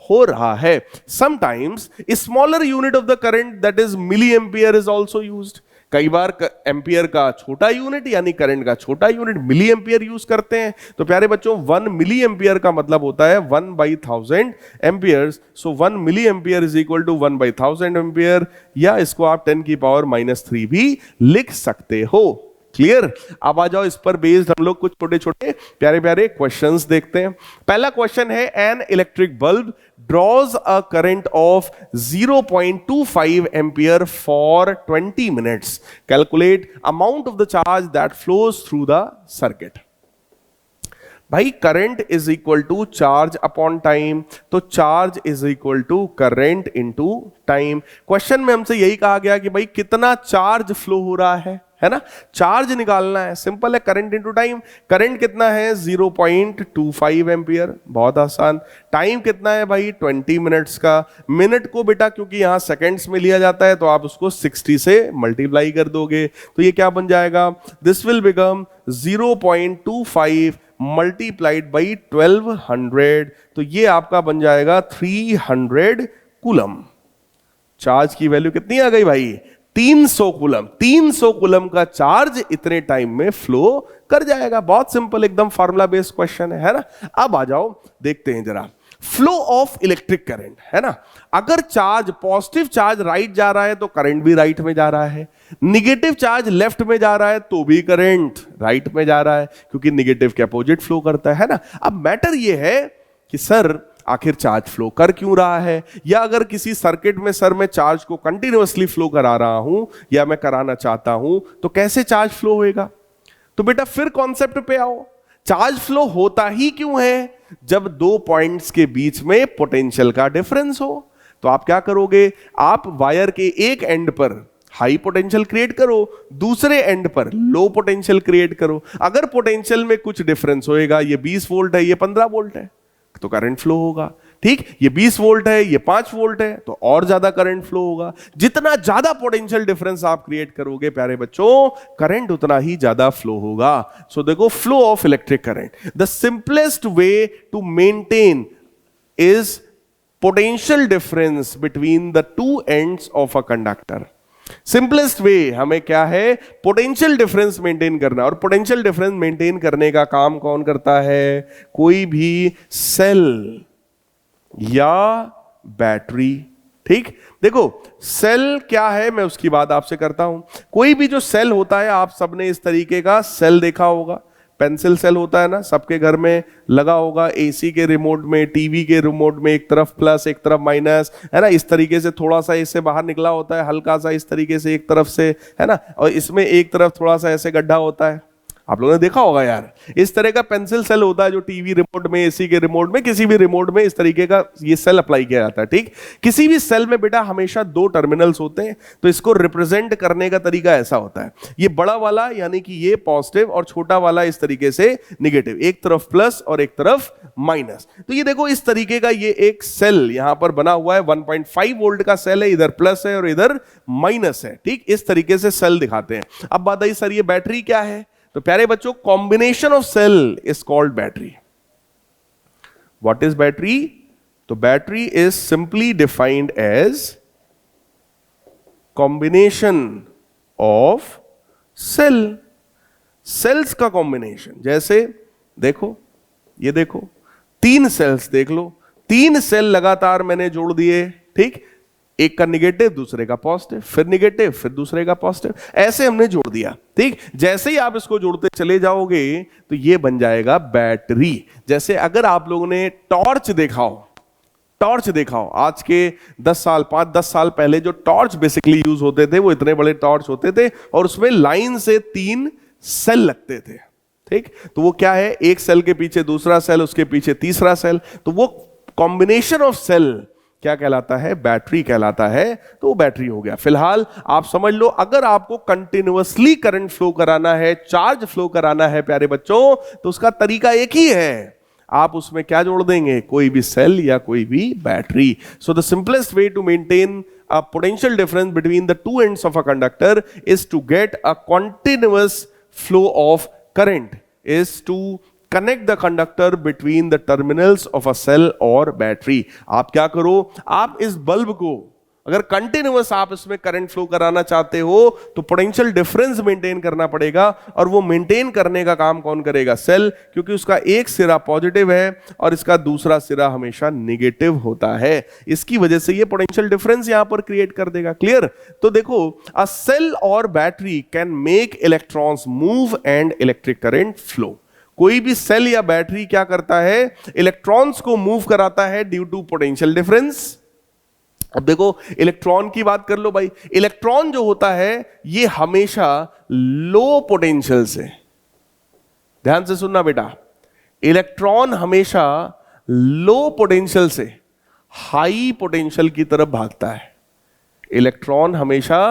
हो रहा है। Sometimes smaller unit of the current that is milli ampere is also used. कई बार एम्पियर का छोटा यूनिट यानी करंट का छोटा यूनिट मिली एम्पियर यूज करते हैं। तो प्यारे बच्चों 1 मिली एम्पियर का मतलब होता है 1/1000 amperes. So 1 milli ampere is equal to 1/1000 ampere, या इसको आप 10⁻³ भी लिख सकते हो। क्लियर? अब आ जाओ, इस पर बेस्ड हम लोग कुछ छोटे छोटे प्यारे प्यारे क्वेश्चंस देखते हैं। पहला क्वेश्चन है, an electric bulb draws a current of 0.25 ampere for 20 minutes. Calculate amount of the charge that flows through the circuit. भाई current is equal to charge upon time, तो charge is equal to current into time. Question में हमसे यही कहा गया कि भाई कितना चार्ज फ्लो हो रहा है ना, चार्ज निकालना है। सिंपल है, करंट इनटू टाइम। करंट कितना है? 0.25 एम्पियर, बहुत आसान। टाइम कितना है भाई? 20 मिनट्स का। मिनट को बेटा क्योंकि यहां सेकंड्स में लिया जाता है तो आप उसको 60 से मल्टीप्लाई कर दोगे, तो ये क्या बन जाएगा? This will become 0.25 multiplied by 1200, तो ये आपका बन जाएगा 300 कूलम। चार्ज की वैल्यू कितनी आ गई भाई? 300 कूलम। 300 कूलम का चार्ज इतने टाइम में फ्लो कर जाएगा। बहुत सिंपल, एकदम फार्मूला बेस्ड क्वेश्चन है ना। अब आ जाओ देखते हैं जरा, फ्लो ऑफ इलेक्ट्रिक करंट, है ना। अगर चार्ज पॉजिटिव चार्ज राइट जा रहा है तो करंट भी राइट में जा रहा है, निगेटिव चार्ज लेफ्ट में जा रहा है तो भी करंट राइट में जा रहा है, क्योंकि निगेटिव के अपोजिट फ्लो करता है ना। अब मैटर ये है कि सर आखिर चार्ज फ्लो कर क्यों रहा है, या अगर किसी सर्किट में सर मैं चार्ज को कंटिन्यूअसली फ्लो करा रहा हूं या मैं कराना चाहता हूं तो कैसे चार्ज फ्लो होएगा? तो बेटा फिर कॉन्सेप्ट पे आओ, चार्ज फ्लो होता ही क्यों है? जब दो पॉइंट्स के बीच में पोटेंशियल का डिफरेंस हो। तो आप क्या करोगे? आप वायर के एक एंड पर हाई पोटेंशियल क्रिएट करो, दूसरे एंड पर लो पोटेंशियल क्रिएट करो। अगर पोटेंशियल में कुछ डिफरेंस होएगा, ये 20 वोल्ट है, ये 15 वोल्ट है, तो करंट फ्लो होगा। ठीक, ये 20 वोल्ट है, ये 5 वोल्ट है, तो और ज्यादा करंट फ्लो होगा। जितना ज्यादा पोटेंशियल डिफरेंस आप क्रिएट करोगे प्यारे बच्चों, करंट उतना ही ज्यादा फ्लो होगा। सो देखो, flow of electric current, the simplest way to maintain is potential difference between the two ends of a conductor. Simplest way हमें क्या है? पोटेंशियल डिफरेंस मेंटेन करना। और पोटेंशियल डिफरेंस मेंटेन करने का काम कौन करता है? कोई भी सेल या बैटरी। ठीक, देखो सेल क्या है मैं उसकी बात आपसे करता हूं। कोई भी जो सेल होता है, आप सबने इस तरीके का सेल देखा होगा, पेंसिल सेल होता है ना, सबके घर में लगा होगा। एसी के रिमोट में, टीवी के रिमोट में एक तरफ प्लस एक तरफ माइनस, है ना। इस तरीके से थोड़ा सा इससे बाहर निकला होता है, हल्का सा इस तरीके से एक तरफ से, है ना। और इसमें एक तरफ थोड़ा सा ऐसे गड्ढा होता है, आप लोगों ने देखा होगा यार। इस तरह का पेंसिल सेल होता है जो टीवी रिमोट में, एसी के रिमोट में, किसी भी रिमोट में इस तरीके का ये सेल अप्लाई किया जाता है। ठीक, किसी भी सेल में बेटा हमेशा दो टर्मिनल्स होते हैं, तो इसको रिप्रेजेंट करने का तरीका ऐसा होता है। ये बड़ा वाला यानी कि ये पॉजिटिव और छोटा वाला इस तरीके से निगेटिव, एक तरफ प्लस और एक तरफ माइनस। तो ये देखो इस तरीके का ये एक सेल यहां पर बना हुआ है, 1.5 वोल्ट का सेल है, इधर प्लस है और इधर माइनस है। ठीक, इस तरीके से सेल दिखाते हैं। अब बात आई सर ये बैटरी क्या है? तो प्यारे बच्चों, combination of cell is called battery. What is battery? तो battery is simply defined as combination of cell, cells का कॉम्बिनेशन। जैसे देखो, ये देखो 3 सेल्स देख लो, 3 सेल लगातार मैंने जोड़ दिए। ठीक, एक का निगेटिव दूसरे का पॉजिटिव, फिर निगेटिव फिर दूसरे का पॉजिटिव, ऐसे हमने जोड़ दिया। ठीक, जैसे ही आप इसको जोड़ते चले जाओगे तो ये बन जाएगा बैटरी। जैसे अगर आप लोगों ने टॉर्च देखा हो, आज के 5-10 साल पहले जो टॉर्च बेसिकली यूज होते थे वो इतने बड़े टॉर्च होते थे और उसमें लाइन से 3 सेल लगते थे। ठीक, तो वो क्या है, एक सेल के पीछे दूसरा सेल, उसके पीछे तीसरा सेल, तो वो कॉम्बिनेशन ऑफ सेल क्या कहलाता है, बैटरी कहलाता है। तो वो बैटरी हो गया। फिलहाल आप समझ लो, अगर आपको कंटिन्यूअसली करंट फ्लो कराना है, चार्ज फ्लो कराना है प्यारे बच्चों, तो उसका तरीका एक ही है, आप उसमें क्या जोड़ देंगे, कोई भी सेल या कोई भी battery. So the simplest way to maintain a potential difference between the two ends of a conductor is to get a continuous flow of current, is to connect the conductor between the terminals of a cell or battery। आप क्या करो, आप इस बल्ब को अगर कंटिन्यूअस आप इसमें करंट फ्लो कराना चाहते हो तो पोटेंशियल डिफरेंस मेंटेन करना पड़ेगा, और वो मेंटेन करने का काम कौन करेगा, सेल, क्योंकि उसका एक सिरा पॉजिटिव है और इसका दूसरा सिरा हमेशा नेगेटिव होता है। इसकी वजह से ये पोटेंशियल डिफरेंस यहां पर क्रिएट कर देगा। क्लियर? तो देखो, अ सेल और battery can make electrons move and electric current flow. कोई भी सेल या बैटरी क्या करता है, इलेक्ट्रॉन्स को मूव कराता है ड्यू टू पोटेंशियल डिफरेंस। अब देखो, इलेक्ट्रॉन की बात कर लो भाई, इलेक्ट्रॉन जो होता है ये हमेशा लो पोटेंशियल से, ध्यान से सुनना बेटा, इलेक्ट्रॉन हमेशा लो पोटेंशियल से हाई पोटेंशियल की तरफ भागता है। इलेक्ट्रॉन हमेशा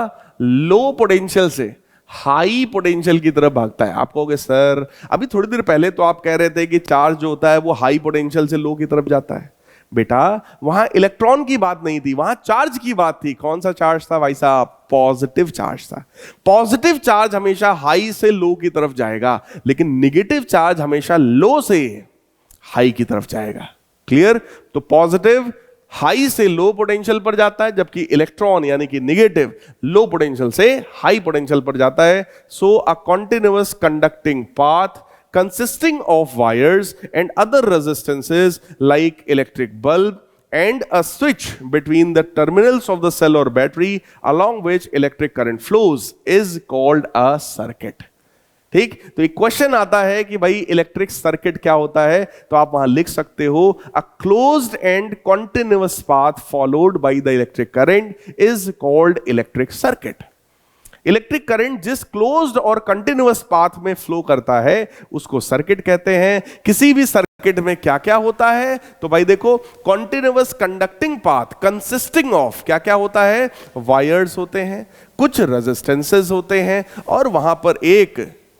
लो पोटेंशियल से हाई पोटेंशियल की तरफ भागता है। आप कहोगे सर अभी थोड़ी देर पहले तो आप कह रहे थे कि चार्ज जो होता है वो हाई पोटेंशियल से लो की तरफ जाता है। बेटा वहां इलेक्ट्रॉन की बात नहीं थी, वहां चार्ज की बात थी। कौन सा चार्ज था भाई साहब? पॉजिटिव चार्ज था। पॉजिटिव चार्ज हमेशा हाई से लो की तरफ जाएगा, लेकिन नेगेटिव चार्ज हमेशा लो से हाई की तरफ जाएगा। क्लियर? तो पॉजिटिव हाई से लो पोटेंशियल पर जाता है, जबकि इलेक्ट्रॉन यानी कि नेगेटिव लो पोटेंशियल से हाई पोटेंशियल पर जाता है। So a continuous conducting path consisting of wires and other resistances like electric bulb and a switch between the terminals of the cell or battery along which electric current flows is called a circuit। ठीक, तो एक क्वेश्चन आता है कि भाई इलेक्ट्रिक सर्किट क्या होता है, तो आप वहां लिख सकते हो a closed end continuous path followed by the electric current is called electric circuit. Electric current जिस क्लोज्ड और कंटिन्यूअस पाथ में फ्लो करता है उसको सर्किट कहते हैं। किसी भी सर्किट में क्या क्या होता है, तो भाई देखो, continuous conducting path consisting of क्या क्या होता है, वायर्स होते हैं, कुछ रेजिस्टेंसेस होते हैं, और वहां पर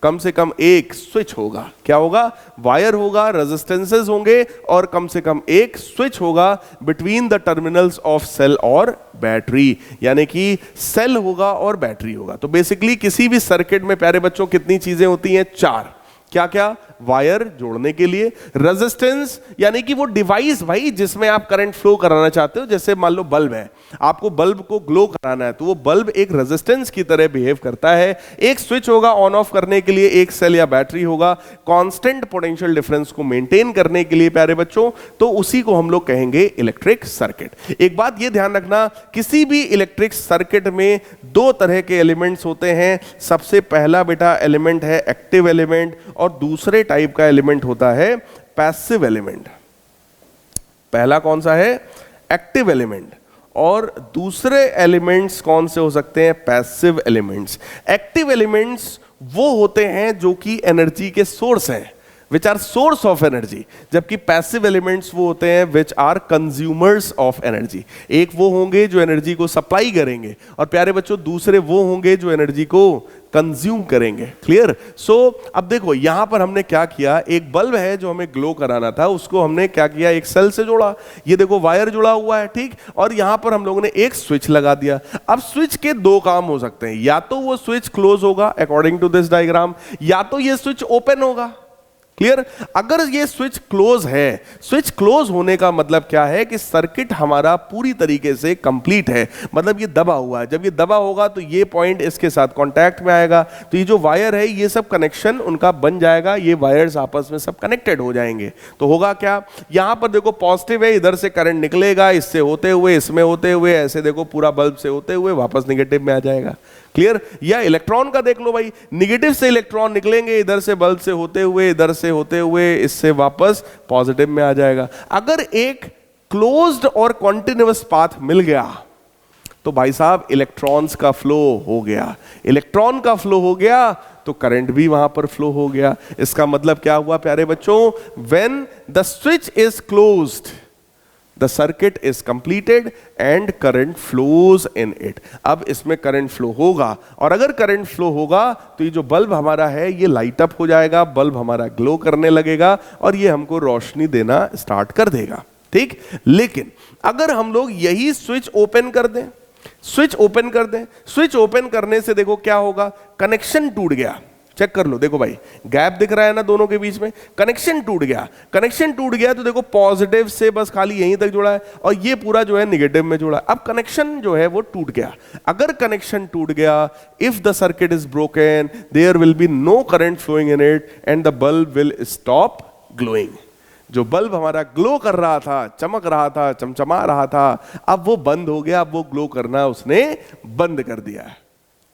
कम से कम एक स्विच होगा। क्या होगा? वायर होगा, रेजिस्टेंसेस होंगे, और कम से कम एक स्विच होगा between the terminals of cell और बैटरी, यानी कि सेल होगा और बैटरी होगा। तो बेसिकली किसी भी सर्किट में प्यारे बच्चों कितनी चीजें होती हैं? 4। क्या क्या? वायर जोड़ने के लिए, रेजिस्टेंस यानी कि वो डिवाइस भाई जिसमें आप करंट फ्लो कराना चाहते हो। जैसे मान लो बल्ब है, आपको बल्ब को ग्लो कराना है, तो वो बल्ब एक रेजिस्टेंस की तरह बिहेव करता है। एक स्विच होगा ऑन ऑफ करने के लिए, एक सेल या बैटरी होगा कांस्टेंट पोटेंशियल डिफरेंस को मेंटेन करने के लिए प्यारे बच्चों, तो उसी को हम लोग कहेंगे इलेक्ट्रिक सर्किट। एक बात ये ध्यान रखना, किसी भी इलेक्ट्रिक सर्किट में 2 तरह के एलिमेंट्स होते हैं। सबसे पहला बेटा एलिमेंट है एक्टिव एलिमेंट, और दूसरे टाइप का एलिमेंट होता है पैसिव एलिमेंट। पहला कौन सा है? Active element. और दूसरे एलिमेंट्स कौन से हो सकते हैं? Passive elements. एक्टिव एलिमेंट्स वो होते हैं जो कि एनर्जी के सोर्स हैं, which are source of energy, जबकि पैसिव एलिमेंट्स वो होते हैं which are consumers of energy. एक वो होंगे जो एनर्जी को सप्लाई करेंगे, और प्यारे बच्चों दूसरे वो होंगे जो एनर्जी को कंज्यूम करेंगे। क्लियर? सो अब देखो यहां पर हमने क्या किया, एक बल्ब है जो हमें ग्लो कराना था, उसको हमने क्या किया, एक सेल से जोड़ा। ये देखो वायर जुड़ा हुआ है, ठीक, और यहां पर हम लोगों ने एक स्विच लगा दिया। अब स्विच के 2 काम हो सकते हैं, या तो वो स्विच क्लोज होगा अकॉर्डिंग टू दिस डायग्राम, या तो ये स्विच ओपन होगा। क्लियर? अगर ये स्विच क्लोज है, स्विच क्लोज होने का मतलब क्या है कि सर्किट हमारा पूरी तरीके से कंप्लीट है, मतलब ये दबा हुआ है। जब ये दबा होगा तो ये पॉइंट इसके साथ कांटेक्ट में आएगा, तो ये जो वायर है ये सब कनेक्शन उनका बन जाएगा, ये वायर्स आपस में सब कनेक्टेड हो जाएंगे। तो होगा क्या, यहां पर देखो पॉजिटिव है, इधर से करंट निकलेगा, इससे होते हुए इसमें होते हुए ऐसे देखो पूरा बल्ब से होते हुए वापस निगेटिव में आ जाएगा। क्लियर? या इलेक्ट्रॉन का देख लो भाई, निगेटिव से इलेक्ट्रॉन निकलेंगे, इधर से बल्ब से होते हुए, इधर से होते हुए इससे वापस पॉजिटिव में आ जाएगा। अगर एक क्लोज्ड और कॉन्टिन्यूअस पाथ मिल गया तो भाई साहब इलेक्ट्रॉन्स का फ्लो हो गया, इलेक्ट्रॉन का फ्लो हो गया तो करंट भी वहां पर फ्लो हो गया। इसका मतलब क्या हुआ प्यारे बच्चों, when the switch is closed the circuit is completed and current flows in it. अब इसमें करंट फ्लो होगा, और अगर करंट फ्लो होगा तो ये जो बल्ब हमारा है ये लाइट अप हो जाएगा, बल्ब हमारा ग्लो करने लगेगा और ये हमको रोशनी देना स्टार्ट कर देगा। ठीक? लेकिन अगर हम लोग यही स्विच ओपन कर दें, स्विच ओपन कर दें, स्विच ओपन करने से देखो क्या होगा, कनेक्शन टूट गया। चेक कर लो, देखो भाई गैप दिख रहा है ना दोनों के बीच में, कनेक्शन टूट गया। कनेक्शन टूट गया तो देखो पॉजिटिव से बस खाली यहीं तक जुड़ा है और ये पूरा जो है निगेटिव में जुड़ा है। अब कनेक्शन जो है वो टूट गया। अगर कनेक्शन टूट गया, if the circuit is broken, there will be no current flowing in it and the bulb will stop glowing. जो बल्ब हमारा ग्लो कर रहा था, चमक रहा था, चमचमा रहा था, अब वो बंद हो गया, अब वो ग्लो करना उसने बंद कर दिया है।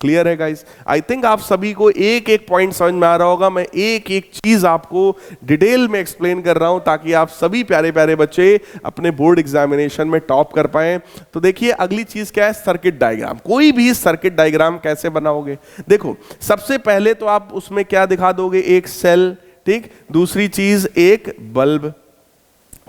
क्लियर है गाइस? आई थिंक आप सभी को एक एक पॉइंट समझ में आ रहा होगा। मैं एक एक चीज आपको डिटेल में एक्सप्लेन कर रहा हूं ताकि आप सभी प्यारे प्यारे बच्चे अपने बोर्ड एग्जामिनेशन में टॉप कर पाए। तो देखिए अगली चीज क्या है, सर्किट डायग्राम। कोई भी सर्किट डायग्राम कैसे बनाओगे? देखो सबसे पहले तो आप उसमें क्या दिखा दोगे, एक सेल, ठीक, दूसरी चीज एक बल्ब,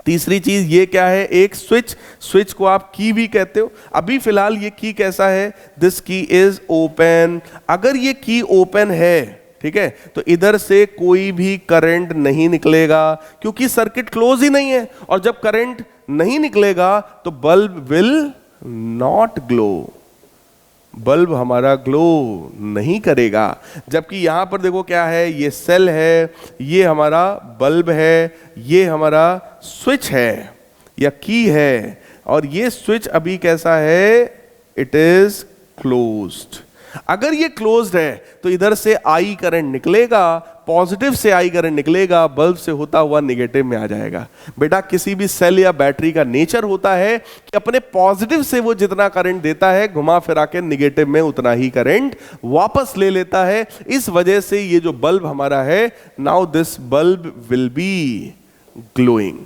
तीसरी चीज ये क्या है, एक स्विच। स्विच को आप की भी कहते हो। अभी फिलहाल ये की कैसा है, दिस की इज ओपन। अगर ये की ओपन है, ठीक है, तो इधर से कोई भी करंट नहीं निकलेगा क्योंकि सर्किट क्लोज ही नहीं है, और जब करंट नहीं निकलेगा तो bulb will not glow, bulb हमारा ग्लो नहीं करेगा। जबकि यहां पर देखो क्या है, ये सेल है, ये हमारा बल्ब है, ये हमारा स्विच है या की है, और ये स्विच अभी कैसा है, इट इज क्लोज्ड। अगर ये क्लोज्ड है तो इधर से आई करंट निकलेगा, पॉजिटिव से आई करंट निकलेगा, बल्ब से होता हुआ निगेटिव में आ जाएगा। बेटा किसी भी सेल या बैटरी का नेचर होता है कि अपने पॉजिटिव से वो जितना करंट देता है घुमा फिरा के निगेटिव में उतना ही करंट वापस ले लेता है। इस वजह से ये जो बल्ब हमारा है, now this bulb will be glowing.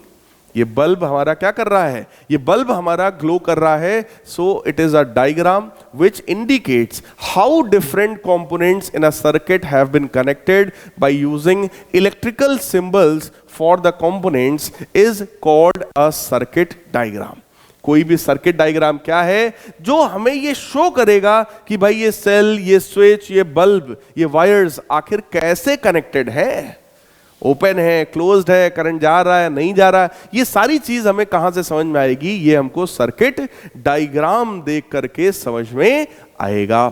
ये बल्ब हमारा क्या कर रहा है, ये बल्ब हमारा ग्लो कर रहा है। सो it is a diagram which indicates how different components in a circuit have been connected by using electrical symbols for the components is called a circuit diagram। कोई भी सर्किट डायग्राम क्या है, जो हमें ये शो करेगा कि भाई ये सेल, ये स्विच, ये बल्ब, ये वायर्स आखिर कैसे कनेक्टेड है, ओपन है, क्लोज्ड है, करंट जा रहा है, नहीं जा रहा है। ये सारी चीज हमें कहां से समझ में आएगी, ये हमको सर्किट डायग्राम देख करके समझ में आएगा।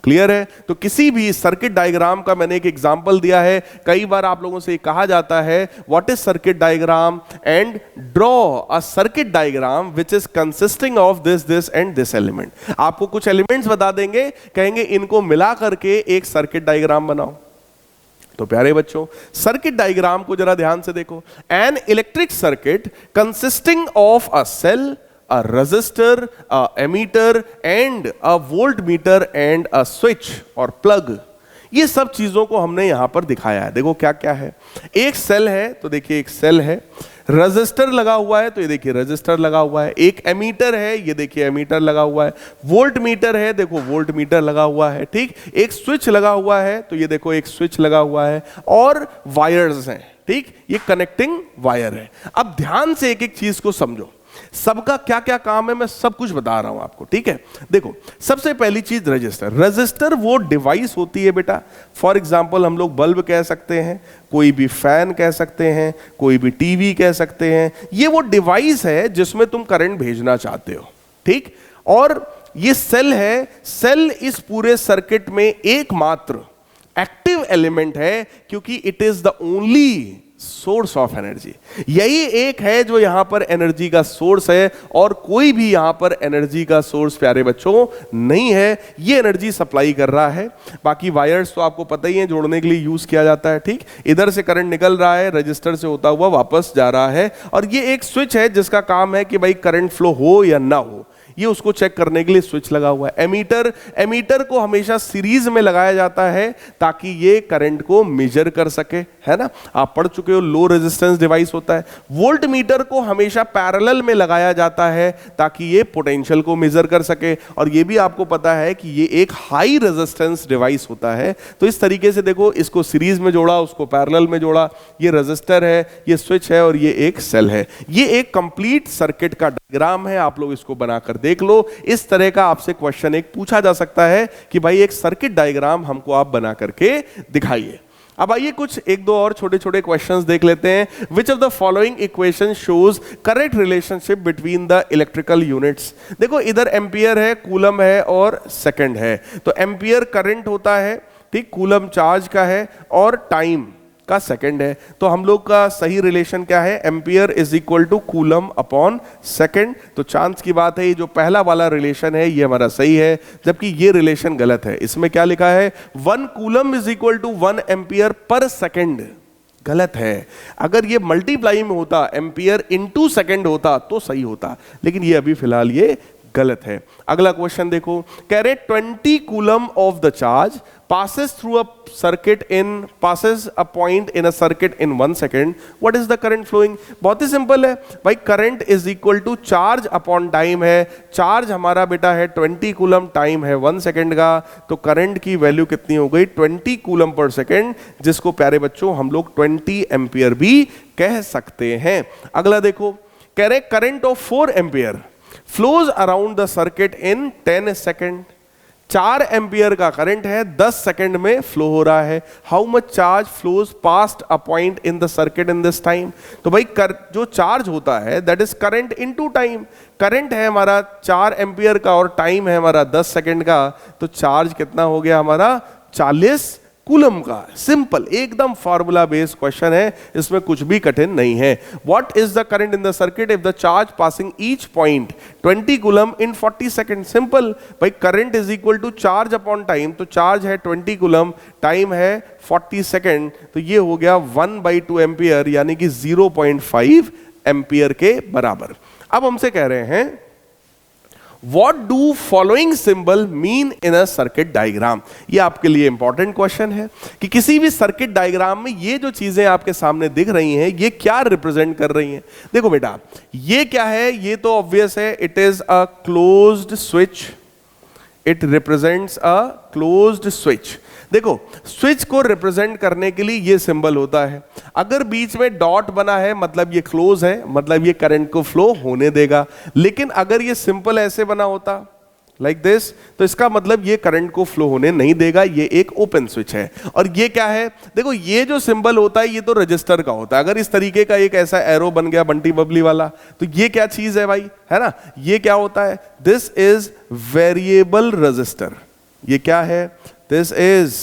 क्लियर है? तो किसी भी सर्किट डायग्राम का मैंने एक एग्जांपल दिया है। कई बार आप लोगों से कहा जाता है what is circuit diagram and draw a circuit diagram which is consisting of this this and this element. आपको कुछ एलिमेंट्स बता देंगे, कहेंगे इनको मिला करके एक सर्किट डायग्राम बनाओ। तो प्यारे बच्चों सर्किट डायग्राम को जरा ध्यान से देखो। An electric circuit consisting of a cell, a register, an ammeter and a volt meter and a switch और प्लग, ये सब चीजों को हमने यहां पर दिखाया है। देखो क्या क्या है, एक सेल है तो देखिए एक सेल है, रजिस्टर लगा हुआ है तो ये देखिए रजिस्टर लगा हुआ है, एक एमीटर है, ये देखिए एमीटर लगा हुआ है, वोल्ट मीटर है, देखो वोल्ट मीटर लगा हुआ है, ठीक, एक स्विच लगा हुआ है तो ये देखो एक स्विच लगा हुआ है, और वायर्स हैं, ठीक, ये कनेक्टिंग वायर है। अब ध्यान से एक एक चीज को समझो, सबका क्या क्या काम है मैं सब कुछ बता रहा हूं आपको, ठीक है। देखो सबसे पहली चीज रजिस्टर। रजिस्टर वो डिवाइस होती है बेटा, फॉर एग्जांपल हम लोग बल्ब कह सकते हैं, कोई भी फैन कह सकते हैं, कोई भी टीवी कह सकते हैं, ये वो डिवाइस है जिसमें तुम करंट भेजना चाहते हो, ठीक। और ये सेल है, सेल इस पूरे सर्किट में एकमात्र एक्टिव एलिमेंट है क्योंकि it is the only source of energy. यही एक है जो यहां पर एनर्जी का सोर्स है, और कोई भी यहां पर एनर्जी का सोर्स प्यारे बच्चों नहीं है, ये एनर्जी सप्लाई कर रहा है। बाकी वायर्स तो आपको पता ही है, जोड़ने के लिए यूज किया जाता है, ठीक। इधर से करंट निकल रहा है, रजिस्टर से होता हुआ वापस जा रहा है, और ये एक स्विच है जिसका काम है कि भाई करंट फ्लो हो या ना हो, ये उसको चेक करने के लिए स्विच लगा हुआ है। एमीटर को हमेशा सीरीज में लगाया जाता है ताकि ये करंट को मेजर कर सके, है ना। आप पढ़ चुके हो, लो रेजिस्टेंस डिवाइस होता है। वोल्ट मीटर को हमेशा पैरेलल में लगाया जाता है ताकि ये पोटेंशियल को मेजर कर सके, और ये भी आपको पता है कि ये एक हाई रेजिस्टेंस डिवाइस होता है। तो इस तरीके से देखो, इसको सीरीज में जोड़ा, उसको पैरेलल में जोड़ा, ये रजिस्टर है, ये स्विच है, और ये एक सेल है। ये एक कंप्लीट सर्किट का डायग्राम है, आप लोग इसको बनाकर देख लो। इस तरह का आपसे क्वेश्चन एक पूछा जा सकता है कि भाई एक सर्किट डायग्राम हमको आप बना करके दिखाइए। अब आइए कुछ एक दो और छोटे छोटे क्वेश्चंस देख लेते हैं। Which of the following equation shows correct relationship between the electrical units. देखो इधर एम्पियर है, कूलम है और सेकंड है। तो एम्पियर करंट होता है, ठीक, कूलम चार्ज का है, और टाइम का सेकंड है। तो हम लोग का सही रिलेशन क्या है, ampere is equal to coulomb upon second. तो चांस की बात है, ये जो पहला वाला रिलेशन है ये हमारा सही है, जबकि ये रिलेशन गलत है। इसमें क्या लिखा है, 1 coulomb is equal to 1 ampere per second, गलत है। अगर ये मल्टीप्लाई में होता, एम्पियर इनटू सेकंड होता तो सही होता, लेकिन ये अभी फिलहाल ये गलत है। अगला क्वेश्चन देखो, कह रहे 20 coulomb of the charge passes through a point in a circuit in 1 second. What is the current flowing? बहुत ही सिंपल है भाई, current is equal to charge upon time है। चार्ज हमारा बेटा है 20 कूलम, टाइम है 1 सेकेंड का, तो करंट की वैल्यू कितनी हो गई, 20 कूलम पर सेकेंड, जिसको प्यारे बच्चों हम लोग 20 एम्पियर भी कह सकते हैं। अगला देखो, कह रहे current of 4 ampere flows around the circuit in 10 second. 4 ampere का करंट है, 10 सेकंड में फ्लो हो रहा है। How much charge flows past a point in the circuit in this time. तो भाई जो चार्ज होता है that is current into time. Current है हमारा 4 एम्पियर का और टाइम है हमारा 10 सेकंड का, तो चार्ज कितना हो गया हमारा 40 कूलम का। सिंपल, एकदम फार्मूला बेस्ड क्वेश्चन है, इसमें कुछ भी कठिन नहीं है। What is the current in the circuit if the charge passing each point 20 coulomb in 40 second. Simple भाई, current is equal to charge upon time, तो चार्ज है 20 कूलम, टाइम है 40 सेकंड, तो ये हो गया 1/2 एम्पियर, यानी कि 0.5 एम्पियर के बराबर। अब हमसे कह रहे हैं What do following symbol mean in a circuit diagram? ये आपके लिए इंपॉर्टेंट क्वेश्चन है कि किसी भी सर्किट डायग्राम में ये जो चीजें आपके सामने दिख रही हैं ये क्या रिप्रेजेंट कर रही हैं। देखो बेटा, ये क्या है, ये तो ऑब्वियस है, it is a closed switch, it represents a closed switch. देखो, स्विच को रिप्रेजेंट करने के लिए ये सिंबल होता है। अगर बीच में डॉट बना है मतलब ये क्लोज है, मतलब ये करंट को फ्लो होने देगा। लेकिन अगर ये सिंपल ऐसे बना होता लाइक दिस, तो इसका मतलब ये करंट को फ्लो होने नहीं देगा, ये एक ओपन स्विच है। और ये क्या है, देखो ये जो सिंबल होता है ये तो रजिस्टर का होता है। अगर इस तरीके का एक ऐसा एरो बन गया बंटी बबली वाला, तो ये क्या चीज है भाई, है ना, ये क्या होता है, दिस इज वेरिएबल रजिस्टर। ये क्या है, दिस इज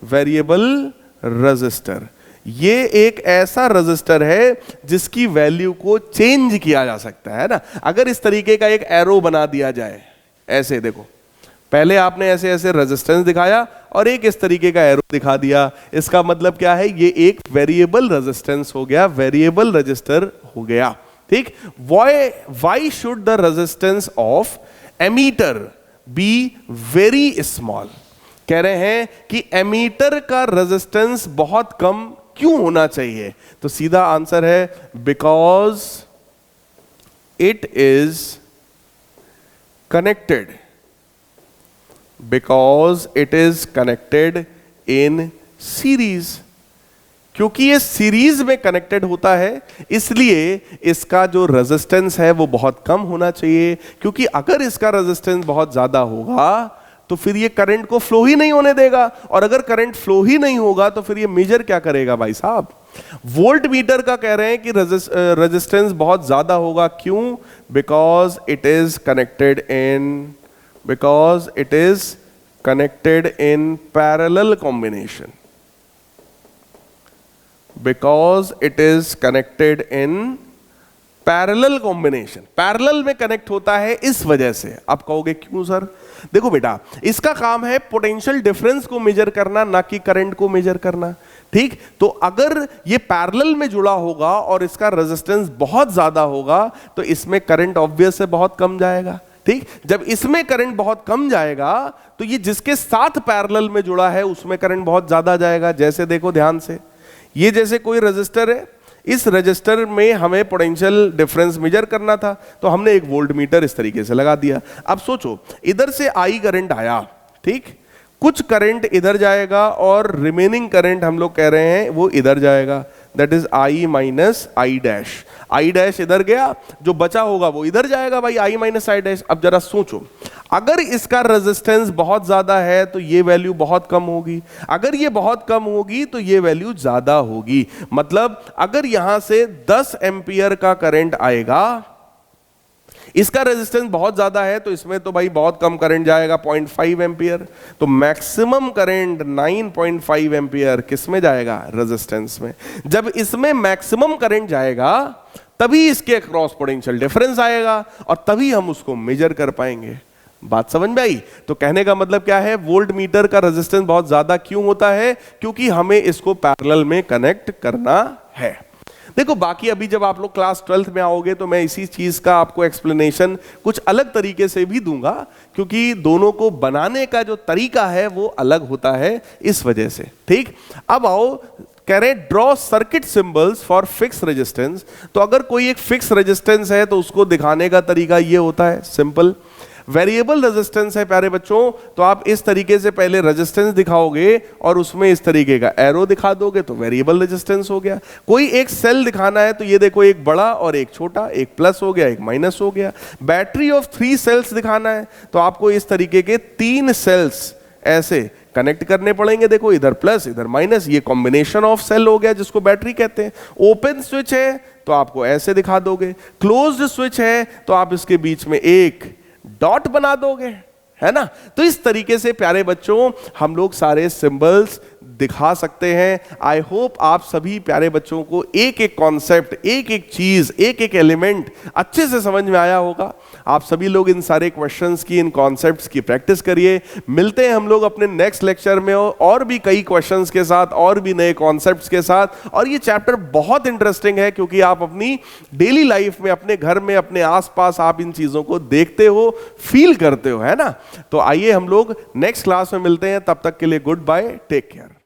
वेरिएबल रजिस्टर। ये एक ऐसा रजिस्टर है जिसकी वैल्यू को चेंज किया जा सकता है ना। अगर इस तरीके का एक एरो बना दिया जाए, ऐसे देखो, पहले आपने ऐसे ऐसे रेजिस्टेंस दिखाया और एक इस तरीके का एरो दिखा दिया, इसका मतलब क्या है, ये एक वेरिएबल रेजिस्टेंस हो गया, वेरिएबल रजिस्टर हो गया, ठीक। Why should the resistance of ammeter be very small. कह रहे हैं कि एमीटर का रेजिस्टेंस बहुत कम क्यों होना चाहिए, तो सीधा आंसर है because it is connected, because it is connected in series. क्योंकि ये सीरीज में कनेक्टेड होता है इसलिए इसका जो रेजिस्टेंस है वो बहुत कम होना चाहिए। क्योंकि अगर इसका रेजिस्टेंस बहुत ज्यादा होगा तो फिर ये करंट को फ्लो ही नहीं होने देगा, और अगर करंट फ्लो ही नहीं होगा तो फिर ये मेजर क्या करेगा भाई साहब। वोल्ट मीटर का कह रहे हैं कि रेजिस्टेंस बहुत ज्यादा होगा, क्यों, because it is connected in parallel combination, because it is connected in parallel combination. Parallel में कनेक्ट होता है इस वजह से। आप कहोगे क्यों सर? देखो बेटा, इसका काम है पोटेंशियल डिफरेंस को मेजर करना, ना कि करंट को मेजर करना। ठीक, तो अगर ये पैरेलल में जुड़ा होगा और इसका रेजिस्टेंस बहुत ज्यादा होगा तो इसमें करंट ऑब्वियस है बहुत कम जाएगा। ठीक, जब इसमें करंट बहुत कम जाएगा तो ये जिसके साथ पैरेलल में जुड़ा है उसमें करंट बहुत ज्यादा जाएगा। जैसे देखो ध्यान से, ये जैसे कोई रजिस्टर है, इस रजिस्टर में हमें पोटेंशियल डिफरेंस मेजर करना था तो हमने एक वोल्ट मीटर इस तरीके से लगा दिया। अब सोचो, इधर से आई करंट आया, ठीक, कुछ करंट इधर जाएगा और रिमेनिंग करंट हम लोग कह रहे हैं वो इधर जाएगा, that is I minus I dash. I dash इधर गया, जो बचा होगा वो इधर जाएगा भाई, आई माइनस आई डैश। अब जरा सोचो, अगर इसका रेजिस्टेंस बहुत ज्यादा है तो ये वैल्यू बहुत कम होगी, अगर ये बहुत कम होगी तो ये वैल्यू ज्यादा होगी। मतलब अगर यहां से 10 एंपियर का करंट आएगा, इसका रेजिस्टेंस बहुत ज्यादा है तो इसमें तो भाई बहुत कम करंट जाएगा, 0.5 एंपियर। तो मैक्सिमम करंट 9.5 एंपियर किस में जाएगा? रेजिस्टेंस में। जब इसमें मैक्सिमम करंट जाएगा तभी इसके क्रॉस पोटेंशियल डिफरेंस आएगा और तभी हम उसको मेजर कर पाएंगे। बात समझ में आई? तो कहने का मतलब क्या है, वोल्ट मीटर का रेजिस्टेंस बहुत ज्यादा क्यों होता है? क्योंकि हमें इसको पैरेलल में कनेक्ट करना है। देखो बाकी अभी जब आप लोग क्लास 12th में आओगे तो मैं इसी चीज का आपको एक्सप्लेनेशन कुछ अलग तरीके से भी दूंगा, क्योंकि दोनों को बनाने का जो तरीका है वो अलग होता है इस वजह से। ठीक, अब आओ, कह रहे draw circuit symbols for fix resistance. तो अगर कोई एक फिक्स रेजिस्टेंस है तो उसको दिखाने का तरीका ये होता है सिंपल। वेरिएबल रेजिस्टेंस है प्यारे बच्चों, तो आप इस तरीके से पहले रेजिस्टेंस दिखाओगे और उसमें इस तरीके का एरो दिखा दोगे तो वेरिएबल रेजिस्टेंस हो गया। कोई एक सेल दिखाना है तो ये देखो, एक बड़ा और एक छोटा, एक प्लस हो गया एक माइनस हो गया। बैटरी ऑफ 3 सेल्स दिखाना है तो आपको इस तरीके के 3 सेल्स ऐसे कनेक्ट करने पड़ेंगे। देखो इधर प्लस इधर माइनस, ये कॉम्बिनेशन ऑफ सेल हो गया जिसको बैटरी कहते हैं। ओपन स्विच है तो आपको ऐसे दिखा दोगे, क्लोज्ड स्विच है तो आप इसके बीच में एक डॉट बना दोगे, है ना। तो इस तरीके से प्यारे बच्चों हम लोग सारे सिंबल्स दिखा सकते हैं। आई होप आप सभी प्यारे बच्चों को एक एक कॉन्सेप्ट, एक एक चीज, एक एक एलिमेंट अच्छे से समझ में आया होगा। आप सभी लोग इन सारे क्वेश्चंस की, इन कॉन्सेप्ट्स की प्रैक्टिस करिए। मिलते हैं हम लोग अपने नेक्स्ट लेक्चर में और भी कई क्वेश्चंस के साथ, और भी नए कॉन्सेप्ट्स के साथ। और ये चैप्टर बहुत इंटरेस्टिंग है क्योंकि आप अपनी डेली लाइफ में, अपने घर में, अपने आसपास आप इन चीजों को देखते हो, फील करते हो, है ना। तो आइए हम लोग नेक्स्ट क्लास में मिलते हैं, तब तक के लिए गुड बाय, टेक केयर।